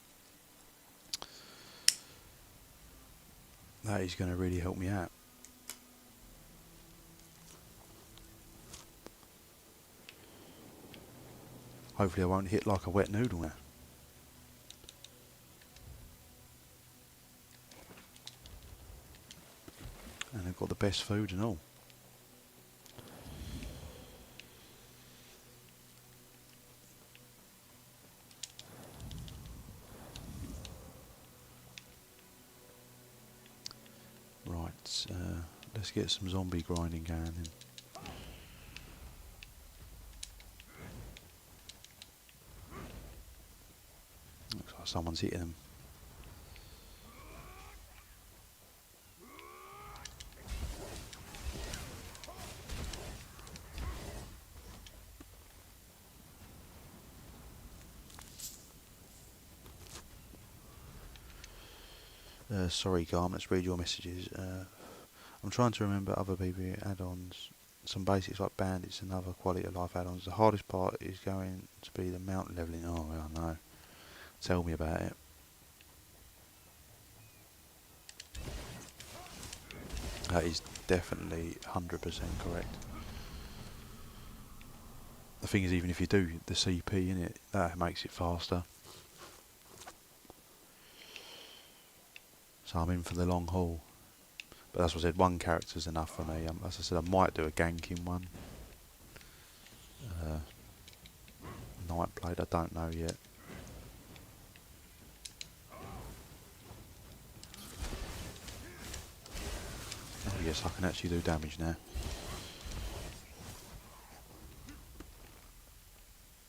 That is going to really help me out. Hopefully I won't hit like a wet noodle now. And I've got the best food and all. Right, let's get some zombie grinding going then. Looks like someone's hitting them. Sorry, Garm, let's read your messages. I'm trying to remember other PvE add-ons, some basics like bandits and other quality of life add-ons. The hardest part is going to be the mountain levelling. Oh, I know. Tell me about it. That is definitely 100% correct. The thing is, even if you do the CP in it, that makes it faster. So I'm in for the long haul. But as I said, one character's enough for me. As I said, I might do a ganking one. Nightblade, I don't know yet. Oh yes, I can actually do damage now.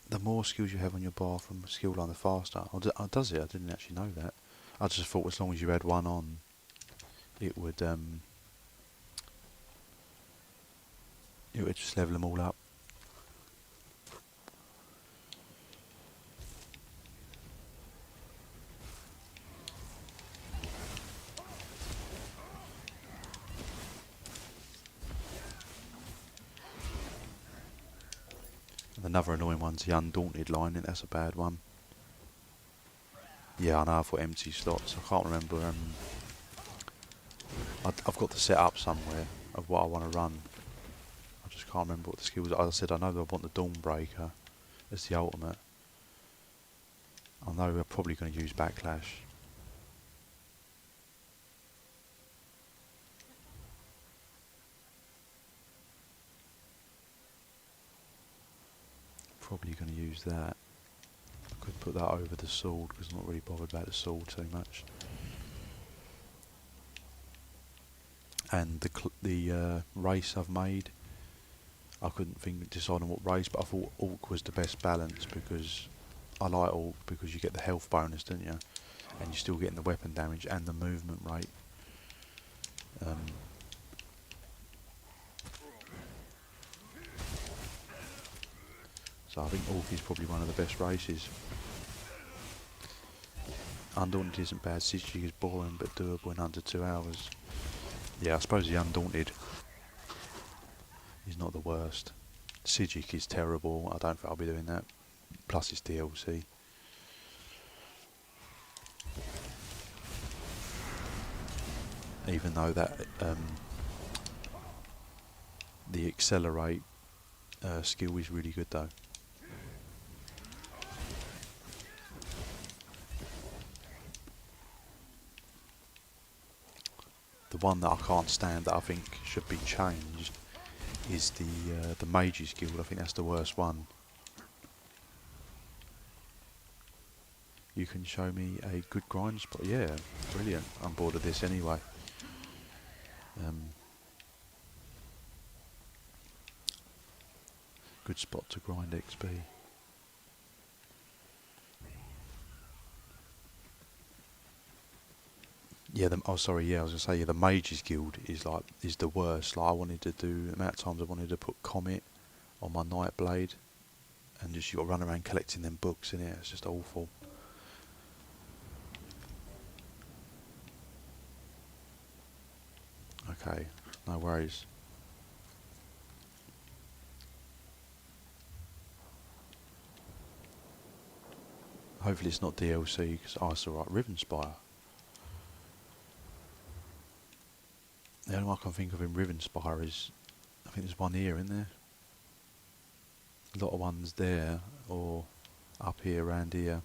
The more skills you have on your bar from skill line, the faster. Oh, does it? I didn't actually know that. I just thought as long as you had one on, it would just level them all up. Another annoying one's the Undaunted line. I think that's a bad one. Yeah, I know I've got empty slots. I can't remember. I've got the set up somewhere of what I want to run. I just can't remember what the skills are. As I said, I know that I want the Dawnbreaker as the ultimate. I know we're probably going to use Backlash. Probably going to use that. I could put that over the sword because I'm not really bothered about the sword too much. And the race I've made, I couldn't decide on what race, but I thought Orc was the best balance because I like Orc because you get the health bonus, don't you? And you're still getting the weapon damage and the movement rate. So I think Orc is probably one of the best races. Undaunted isn't bad, Siege is boring but doable in under 2 hours. Yeah, I suppose the Undaunted is not the worst. Sijic is terrible, I don't think I'll be doing that. Plus it's DLC. Even though that the accelerate skill is really good though. The one that I can't stand that I think should be changed is the Mage's Guild. I think that's the worst one. you can show me a good grind spot. Yeah, brilliant. I'm bored of this anyway. Good spot to grind XP. Yeah, oh sorry, yeah, I was gonna say, yeah, the Mages Guild is the worst. Like, I wanted to do, the amount of times I wanted to put Comet on my Nightblade, and just you got to run around collecting them books in it. It's just awful. Okay, no worries. Hopefully it's not DLC, because I saw right, Rivenspire. The only one I can think of in Rivenspire is, I think there's one here, isn't there? A lot of ones there, or up here, around here.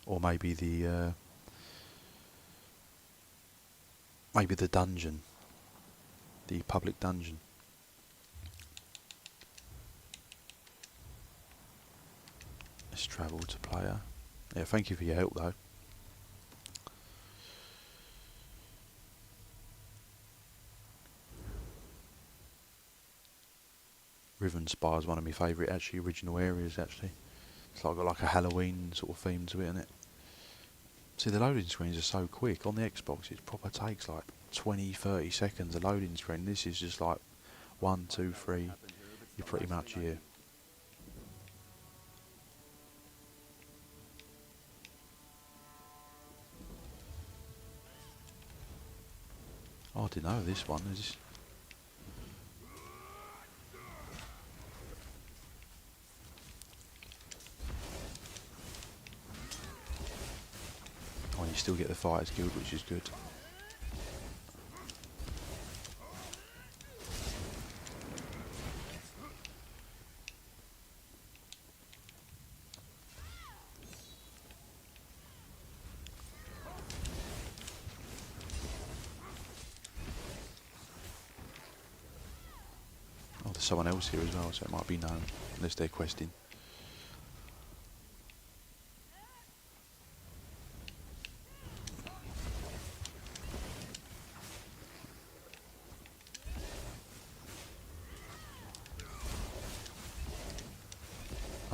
Or maybe the dungeon, the public dungeon. Let's travel to player. Yeah, thank you for your help though. Rivenspire is one of my favourite original areas actually. It's like got like a Halloween sort of theme to it, isn't it? See, the loading screens are so quick. On the Xbox it proper takes like 20-30 seconds a loading screen. This is just like 1, 2, 3, you're pretty much here. Oh, I didn't know this one. Is this? Oh, you still get the Fighters Guild, which is good. Oh, there's someone else here as well, so it might be known, unless they're questing.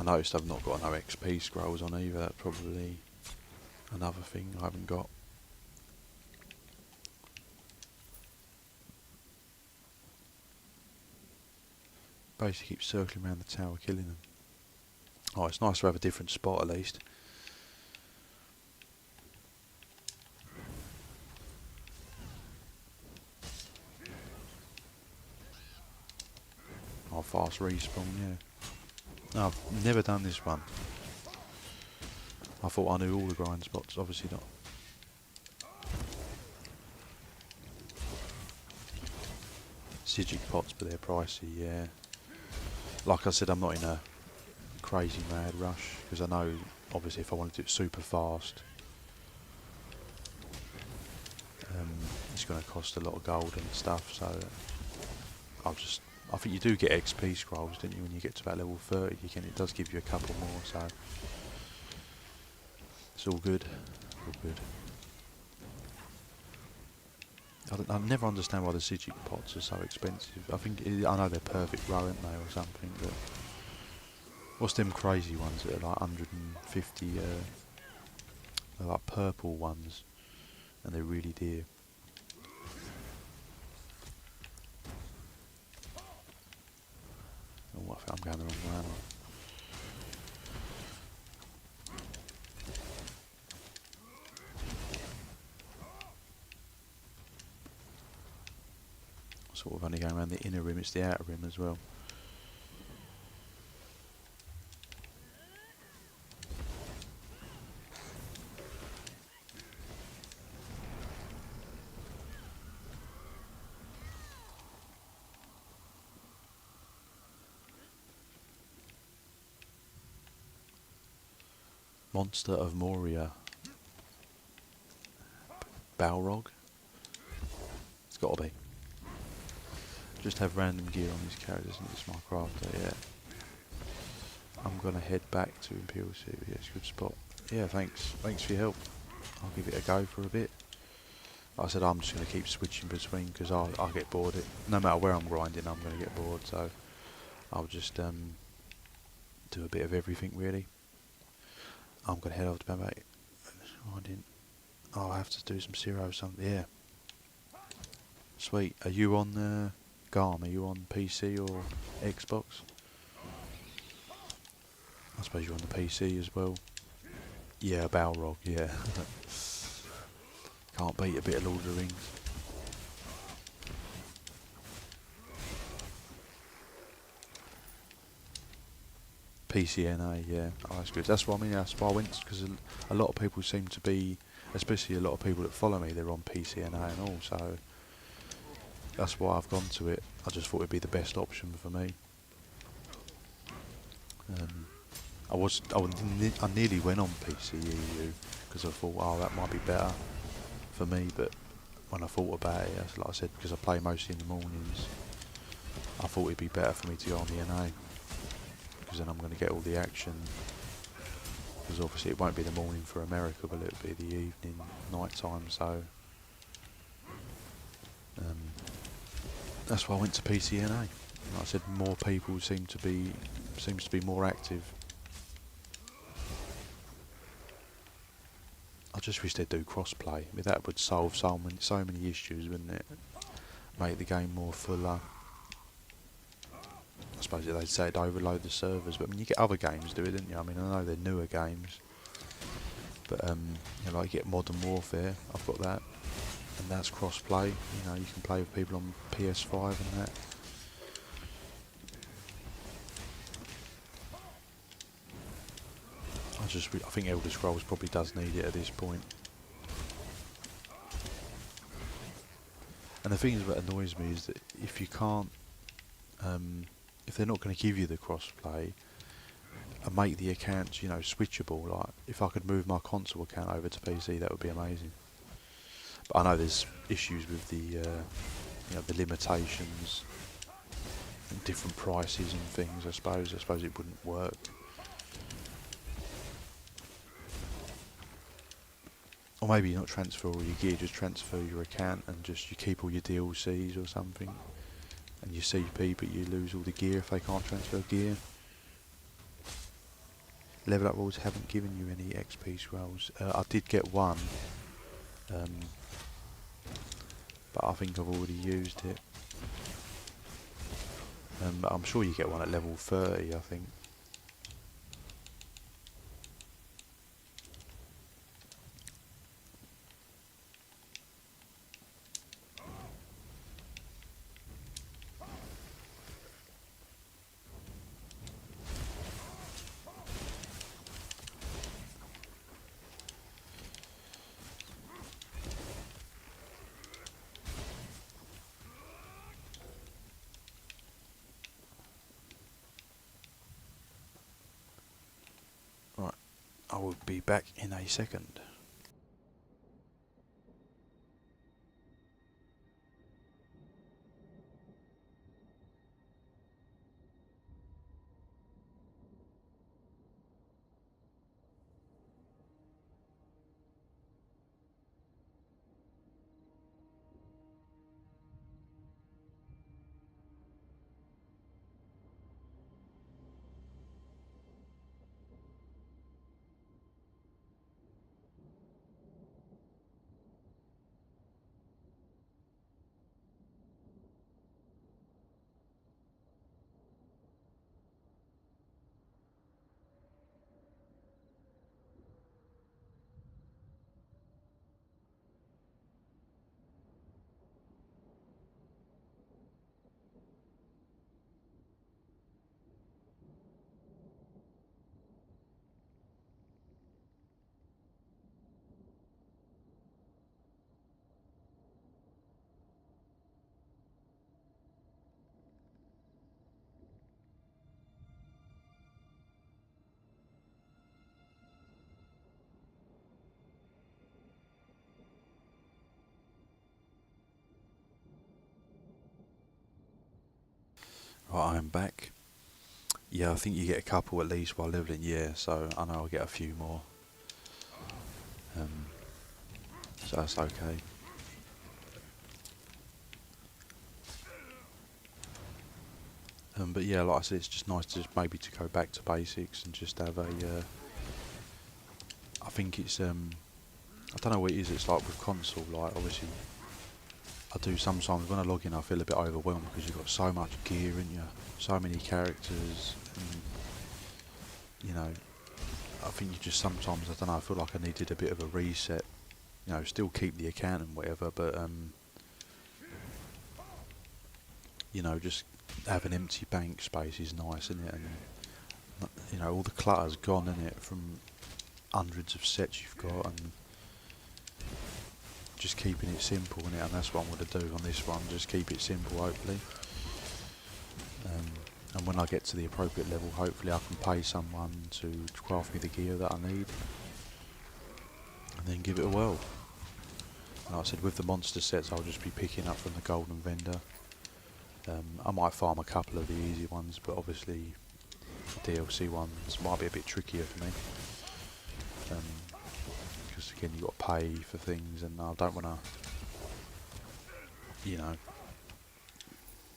I noticed I've not got no XP scrolls on either. That's probably another thing I haven't got. Basically keep circling around the tower killing them. Oh, it's nice to have a different spot at least. Oh, fast respawn, yeah. No, I've never done this one. I thought I knew all the grind spots, obviously not. Sigic pots, but they're pricey, yeah. Like I said, I'm not in a crazy mad rush, because I know, obviously, if I want to do it super fast, it's going to cost a lot of gold and stuff, so I think you do get XP scrolls, don't you, when you get to about level 30, it does give you a couple more, so it's all good, all good. I never understand why the Sigic pots are so expensive. I know they're perfect row, aren't they, or something, but what's them crazy ones that are like 150, they're like purple ones, and they're really dear. Oh, I think I'm going the wrong way, aren't I? Sort of only going around the inner rim, it's the outer rim as well. Monster of Moria. Balrog? It's gotta be. Just have random gear on these characters and it's my crafter, yeah. I'm gonna head back to Imperial City. Yeah, it's a good spot. Yeah, thanks for your help. I'll give it a go for a bit. Like I said, I'm just gonna keep switching between because I'll get bored. No matter where I'm grinding, I'm gonna get bored. So I'll just do a bit of everything really. I'm gonna head over to Bambay. Grinding. Oh, I have to do some Zero something. Yeah. Sweet. Are you on Garm? Are you on PC or Xbox? I suppose you're on the PC as well. Yeah, Balrog, yeah. Can't beat a bit of Lord of the Rings. PCNA, yeah. Oh, that's good. That's what I mean, that's why I went, because a lot of people seem to be, especially a lot of people that follow me, they're on PCNA and all, so that's why I've gone to it. I just thought it'd be the best option for me. I nearly went on PCEU because I thought, oh, that might be better for me, but when I thought about it, like I said, because I play mostly in the mornings, I thought it'd be better for me to go on the NA, because then I'm going to get all the action, because obviously it won't be the morning for America, but it'll be the evening, night time, so that's why I went to PCNA. Like I said, more people seems to be more active. I just wish they'd do cross-play. I mean, that would solve so many issues, wouldn't it? Make the game more fuller. I suppose they'd say it'd overload the servers, but I mean, you get other games do it, didn't you? I mean, I know they're newer games, but you know, like you get Modern Warfare. I've got that, and that's cross-play. You know, you can play with people on PS5 and that. I think Elder Scrolls probably does need it at this point. And the thing is, what annoys me is that if you can't, if they're not going to give you the cross-play, and make the accounts, you know, switchable. Like, if I could move my console account over to PC, that would be amazing. But I know there's issues with the, you know, the limitations and different prices and things. I suppose it wouldn't work. Or maybe not transfer all your gear, just transfer your account and just you keep all your DLCs or something. And your CP, but you lose all the gear if they can't transfer gear. Level up rules haven't given you any XP scrolls. I did get one, but I think I've already used it. But I'm sure you get one at level 30, I think. Right, I will be back in a second. Right, I am back. Yeah, I think you get a couple at least while leveling, yeah, so I know I'll get a few more. So that's okay. But yeah, like I said, it's just nice to just maybe to go back to basics and just have a. I think it's I don't know what it is. It's like with console. Like obviously, I do sometimes when I log in, I feel a bit overwhelmed because you've got so much gear in you, so many characters, and you know, I think you just sometimes I don't know. I feel like I needed a bit of a reset. You know, still keep the account and whatever, but you know, just have an empty bank space is nice, isn't it? And you know, all the clutter's gone, isn't it, from hundreds of sets you've got, and just keeping it simple, innit? And that's what I'm going to do on this one. Just keep it simple, hopefully. And when I get to the appropriate level, hopefully I can pay someone to craft me the gear that I need, and then give it a whirl. And like I said, with the monster sets, I'll just be picking up from the golden vendor. I might farm a couple of the easy ones, but obviously the DLC ones might be a bit trickier for me. Because again, you've got to pay for things, and I don't want to, you know,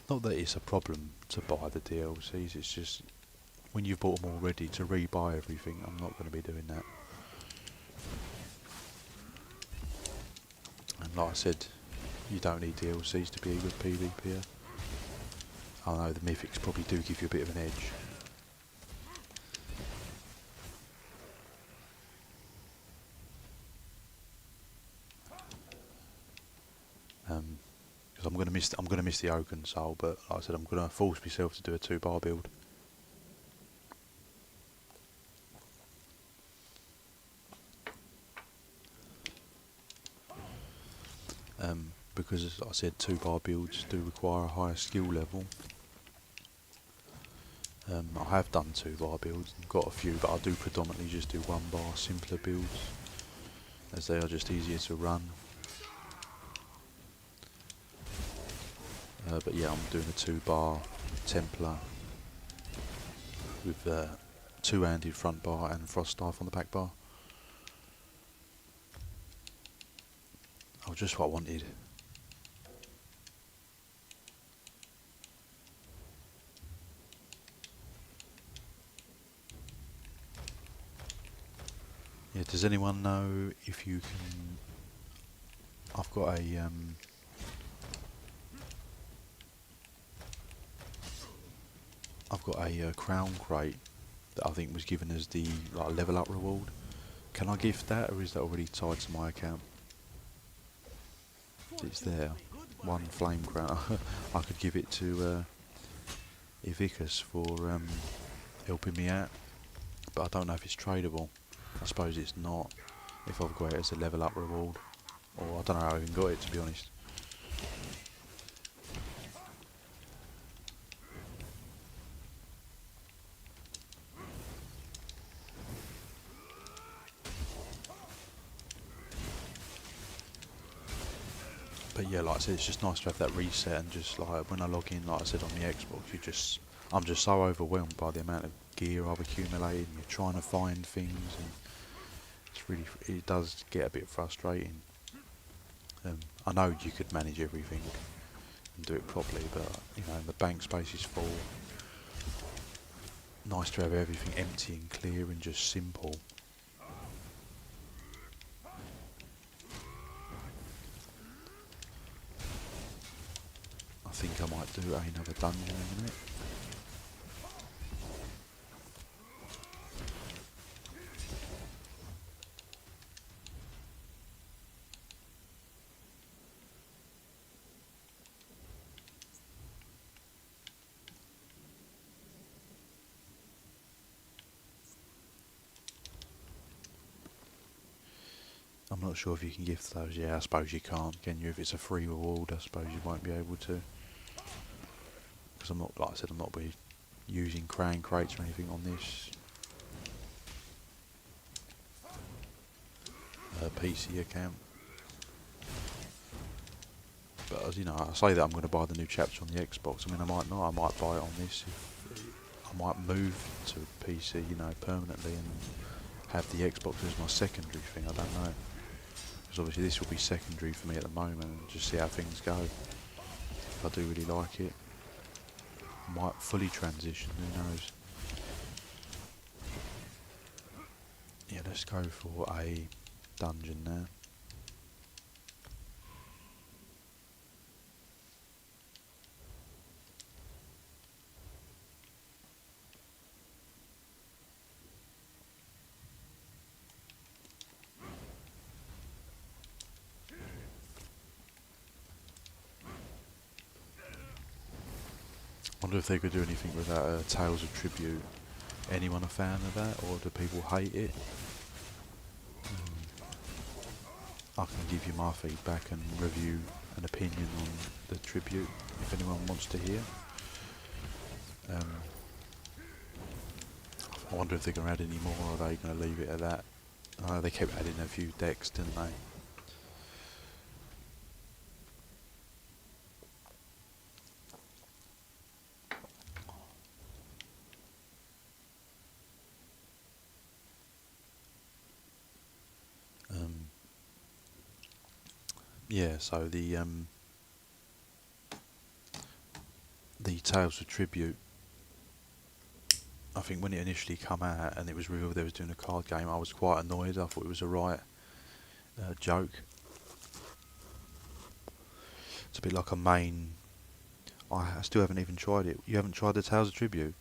not that it's a problem to buy the DLCs, it's just when you've bought them already to rebuy everything, I'm not going to be doing that. And like I said, you don't need DLCs to be a good PvPer. I know the mythics probably do give you a bit of an edge. Because I'm gonna miss the Oaken Soul, but like I said, I'm gonna force myself to do a 2-bar build. Because as I said, 2-bar builds do require a higher skill level. I have done 2-bar builds, and got a few, but I do predominantly just do 1-bar simpler builds, as they are just easier to run. But yeah, I'm doing a 2-bar Templar with 2-handed front bar and frost staff on the back bar. Oh, just what I wanted. Yeah, does anyone know if you can... I've got a... crown crate that I think was given as the like level up reward. Can I gift that, or is that already tied to my account? It's there. One flame crown. I could give it to Ivicus for helping me out, but I don't know if it's tradable. I suppose it's not if I've got it as a level up reward, or I don't know how I even got it, to be honest. But yeah, like I said, it's just nice to have that reset, and just like when I log in, like I said on the Xbox, I'm just so overwhelmed by the amount of gear I've accumulated, and you're trying to find things, and it does get a bit frustrating. I know you could manage everything and do it properly, but you know, the bank space is full. Nice to have everything empty and clear and just simple. I think I might do another dungeon in a minute. I'm not sure if you can gift those. Yeah, I suppose you can't, can you? If it's a free reward, I suppose you won't be able to. Because I'm not, like I said, I'm not really using crown crates or anything on this PC account. But as you know, I say that I'm going to buy the new chapter on the Xbox. I mean, I might not. I might buy it on this. I might move to PC, you know, permanently and have the Xbox as my secondary thing. I don't know. Because obviously this will be secondary for me at the moment, and just see how things go. If I do really like it, I might fully transition, who knows. Yeah, let's go for a dungeon now. Wonder if they could do anything with that Tales of Tribute. Anyone a fan of that, or do people hate it? I can give you my feedback and review an opinion on the tribute if anyone wants to hear. I wonder if they're going to add any more, or are they going to leave it at that? I know they kept adding a few decks, didn't they? Yeah, so the Tales of Tribute, I think when it initially come out and it was revealed they was doing a card game, I was quite annoyed. I thought it was a right joke. It's a bit like a main. I still haven't even tried it. You haven't tried the Tales of Tribute?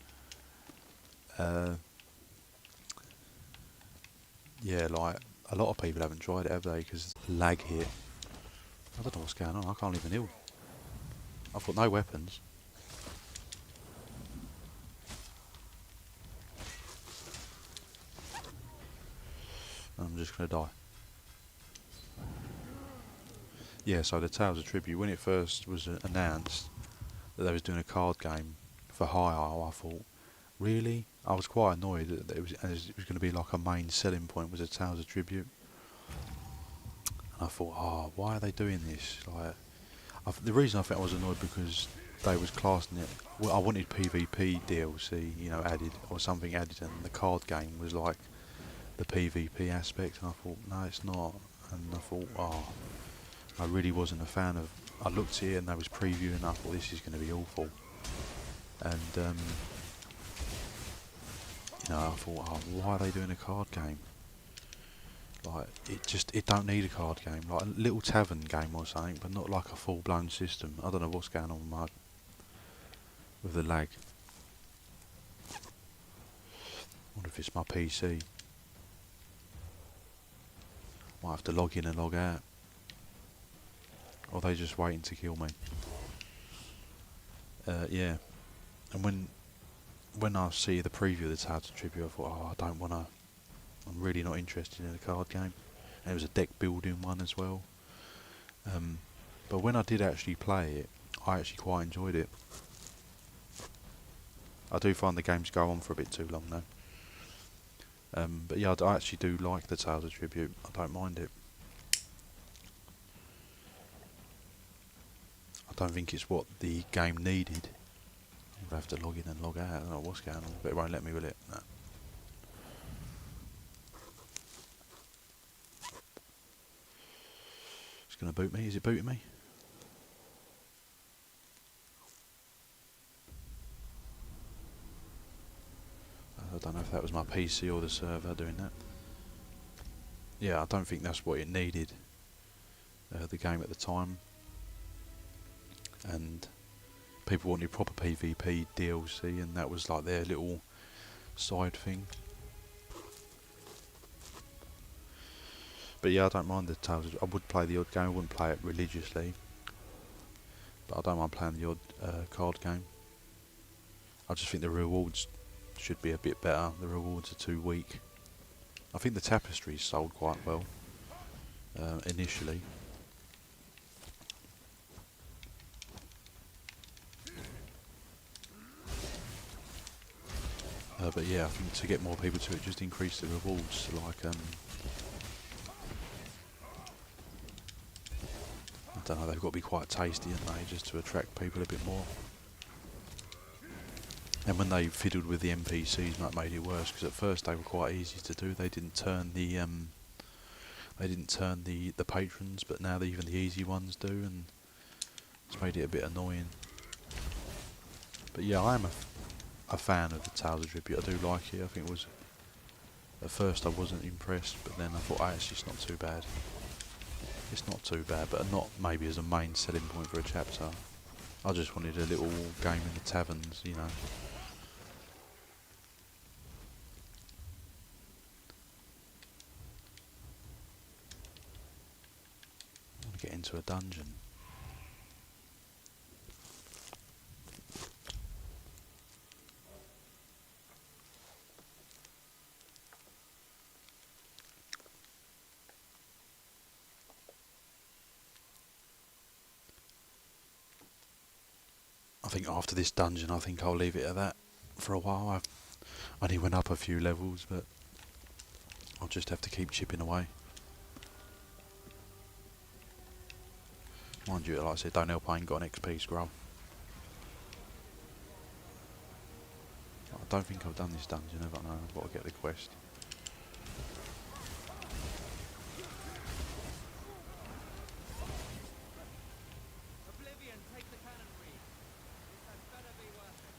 Yeah, like a lot of people haven't tried it, have they? Because lag here. I don't know what's going on. I can't even heal. I've got no weapons. I'm just going to die. Yeah, so the Tales of Tribute, when it first was announced that they was doing a card game for hire, I thought, really? I was quite annoyed that it was going to be like a main selling point was a Tales of Tribute. And I thought, oh, why are they doing this? Like, the reason I think I was annoyed because they was classing it. Well, I wanted PvP DLC, you know, added or something added, and the card game was like the PvP aspect. And I thought, no, it's not. And I thought, oh, I really wasn't a fan of. I looked at it and they was previewing. And I thought this is going to be awful. And you know, I thought, oh, why are they doing a card game? Like, it don't need a card game. Like a little tavern game or something, but not like a full-blown system. I don't know what's going on with the lag. Wonder if it's my PC. Might have to log in and log out. Or are they just waiting to kill me? Yeah. And when I see the preview of the Tales of Tribute, I thought, oh, I don't want to. I'm really not interested in a card game. And it was a deck building one as well. But when I did actually play it, I actually quite enjoyed it. I do find the games go on for a bit too long though. But yeah, I actually do like the Tales of Tribute. I don't mind it. I don't think it's what the game needed. I'll have to log in and log out. I don't know what's going on, but it won't let me, will it? No. It's going to boot me. Is it booting me? I don't know if that was my PC or the server doing that. Yeah, I don't think that's what it needed. The game at the time. And people wanted proper PvP DLC, and that was like their little side thing. But yeah, I don't mind the Tales. I would play the odd game. I wouldn't play it religiously, but I don't mind playing the odd card game. I just think the rewards should be a bit better. The rewards are too weak. I think the tapestries sold quite well initially. But yeah, I think to get more people to it, just increase the rewards. Like, I don't know, they've got to be quite tasty, haven't they, just to attract people a bit more. And when they fiddled with the NPCs, that made it worse, because at first they were quite easy to do. They didn't turn the patrons, but now even the easy ones do, and it's made it a bit annoying. But yeah, I am a fan of the Tales of Tribute. I do like it. I think it was, at first I wasn't impressed, but then I thought, actually it's not too bad. It's not too bad, but not maybe as a main selling point for a chapter. I just wanted a little game in the taverns, you know. I want to get into a dungeon. I think after this dungeon, I think I'll leave it at that for a while. I've only went up a few levels, but I'll just have to keep chipping away. Mind you, like I said, don't help I ain't got an XP scroll. I don't think I've done this dungeon, have I? No, I've got to get the quest. Oblivion, take the cannon free. This had better be worth it.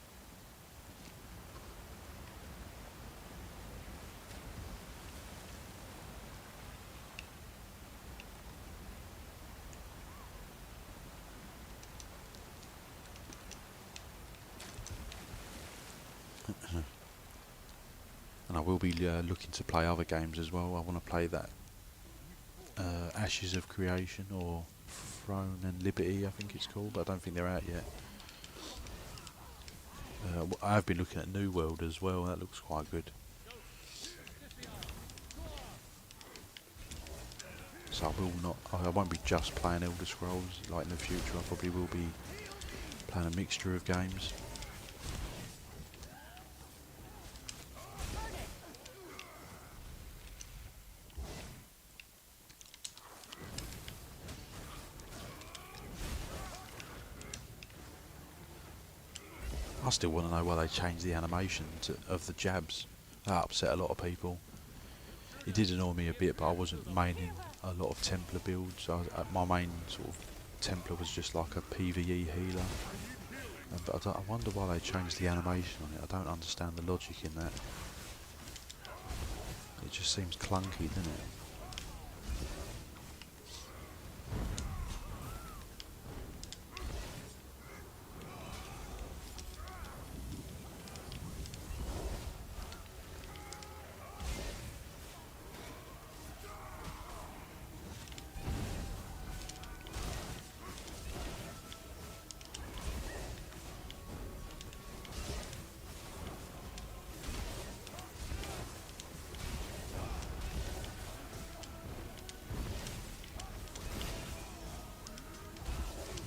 And I will be looking to play other games as well. I want to play that Ashes of Creation, or Throne and Liberty, I think it's called, but I don't think they're out yet. I have been looking at New World as well. That looks quite good. So I will not. I won't be just playing Elder Scrolls. Like in the future, I probably will be playing a mixture of games. I still want to know why they changed the animation of the jabs. That upset a lot of people. It did annoy me a bit, but I wasn't maining a lot of Templar builds. My main sort of Templar was just like a PvE healer. But I wonder why they changed the animation on it. I don't understand the logic in that. It just seems clunky, doesn't it?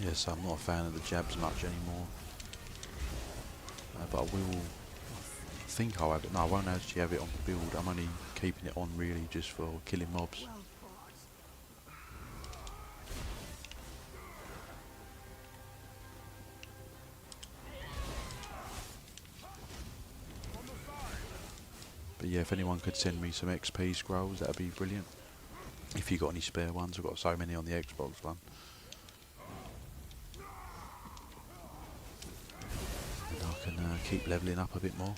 Yes, I'm not a fan of the jabs much anymore. But I will. I think I'll have it. No, I won't actually have it on the build. I'm only keeping it on really just for killing mobs. But yeah, if anyone could send me some XP scrolls, that'd be brilliant. If you got any spare ones, I've got so many on the Xbox One. And I can keep levelling up a bit more.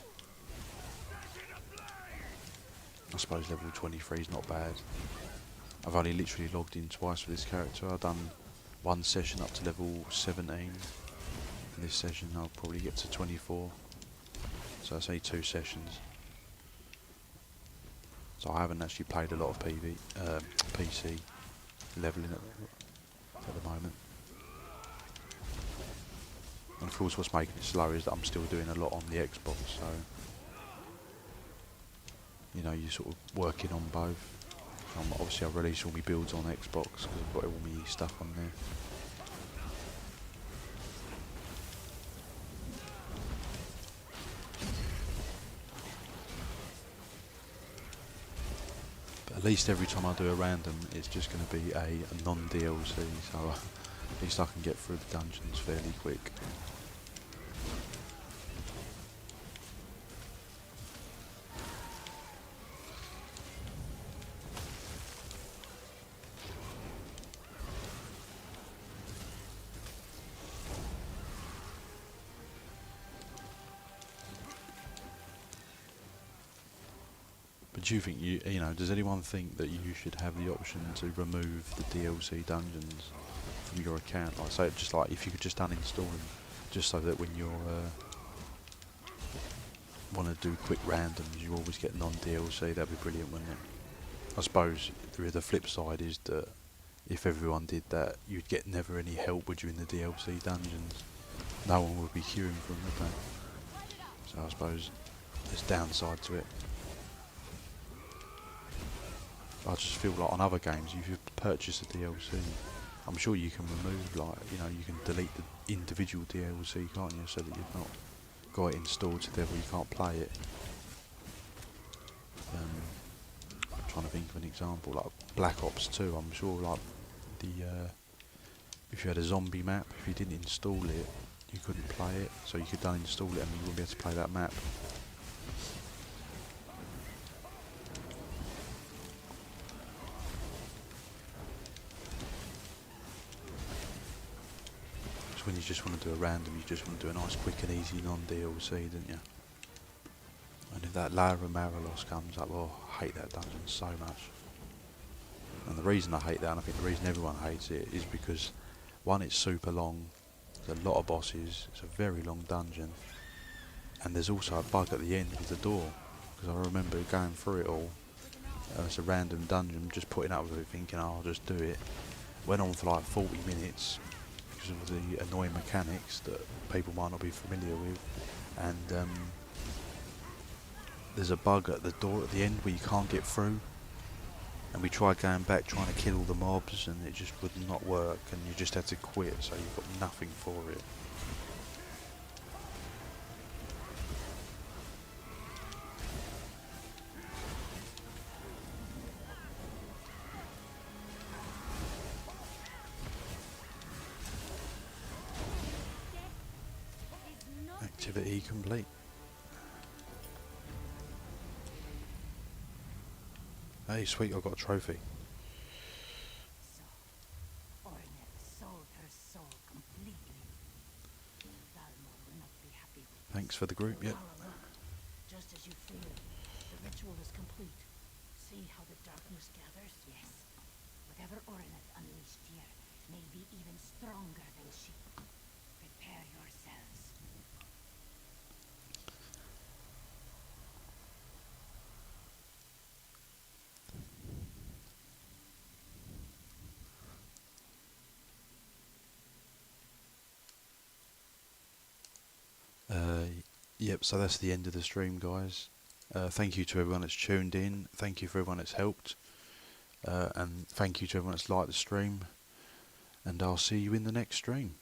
I suppose level 23 is not bad. I've only literally logged in twice for this character. I've done one session up to level 17. In this session I'll probably get to 24. So I say 2 sessions. So I haven't actually played a lot of PC leveling at the moment. And of course what's making it slow is that I'm still doing a lot on the Xbox, so you know, you're sort of working on both. Obviously I've released all my builds on Xbox because I've got all my stuff on there. But at least every time I do a random, it's just going to be a non-DLC, so at least I can get through the dungeons fairly quick. Do you think you know? Does anyone think that you should have the option to remove the DLC dungeons from your account? Like, say, just like if you could just uninstall them, just so that when you're want to do quick randoms, you always get non-DLC. That'd be brilliant, wouldn't it? I suppose the flip side is that if everyone did that, you'd get never any help, would you, in the DLC dungeons? No one would be queuing for them, would they? So I suppose there's downside to it. I just feel like on other games, if you purchase a DLC, I'm sure you can remove, like, you know, you can delete the individual DLC, can't you, so that you've not got it installed to the level you can't play it. I'm trying to think of an example, like Black Ops 2, I'm sure, like, if you had a zombie map, if you didn't install it, you couldn't play it, so you could uninstall it and you wouldn't be able to play that map. When you just want to do a random, you just want to do a nice quick and easy non-DLC, don't you? And if that Lara Marilos comes up, oh, I hate that dungeon so much. And the reason I hate that, and I think the reason everyone hates it, is because, one, it's super long, there's a lot of bosses, it's a very long dungeon, and there's also a bug at the end with the door, because I remember going through it all. It's a random dungeon, just putting up with it, thinking, oh, I'll just do it. Went on for like 40 minutes, of the annoying mechanics that people might not be familiar with, and there's a bug at the door at the end where you can't get through, and we tried going back trying to kill all the mobs and it just would not work, and you just had to quit, so you've got nothing for it. Activity complete. Hey, sweet, I got a trophy. So, Ornette sold her soul completely. Valmor will not be happy with Thanks for the group, yep. Lara, look, just as you feared, the ritual is complete. See how the darkness gathers? Yes. Whatever Ornette unleashed here may be even stronger than she. Prepare yourselves. Yep, so that's the end of the stream, guys. Thank you to everyone that's tuned in. Thank you for everyone that's helped. And thank you to everyone that's liked the stream. And I'll see you in the next stream.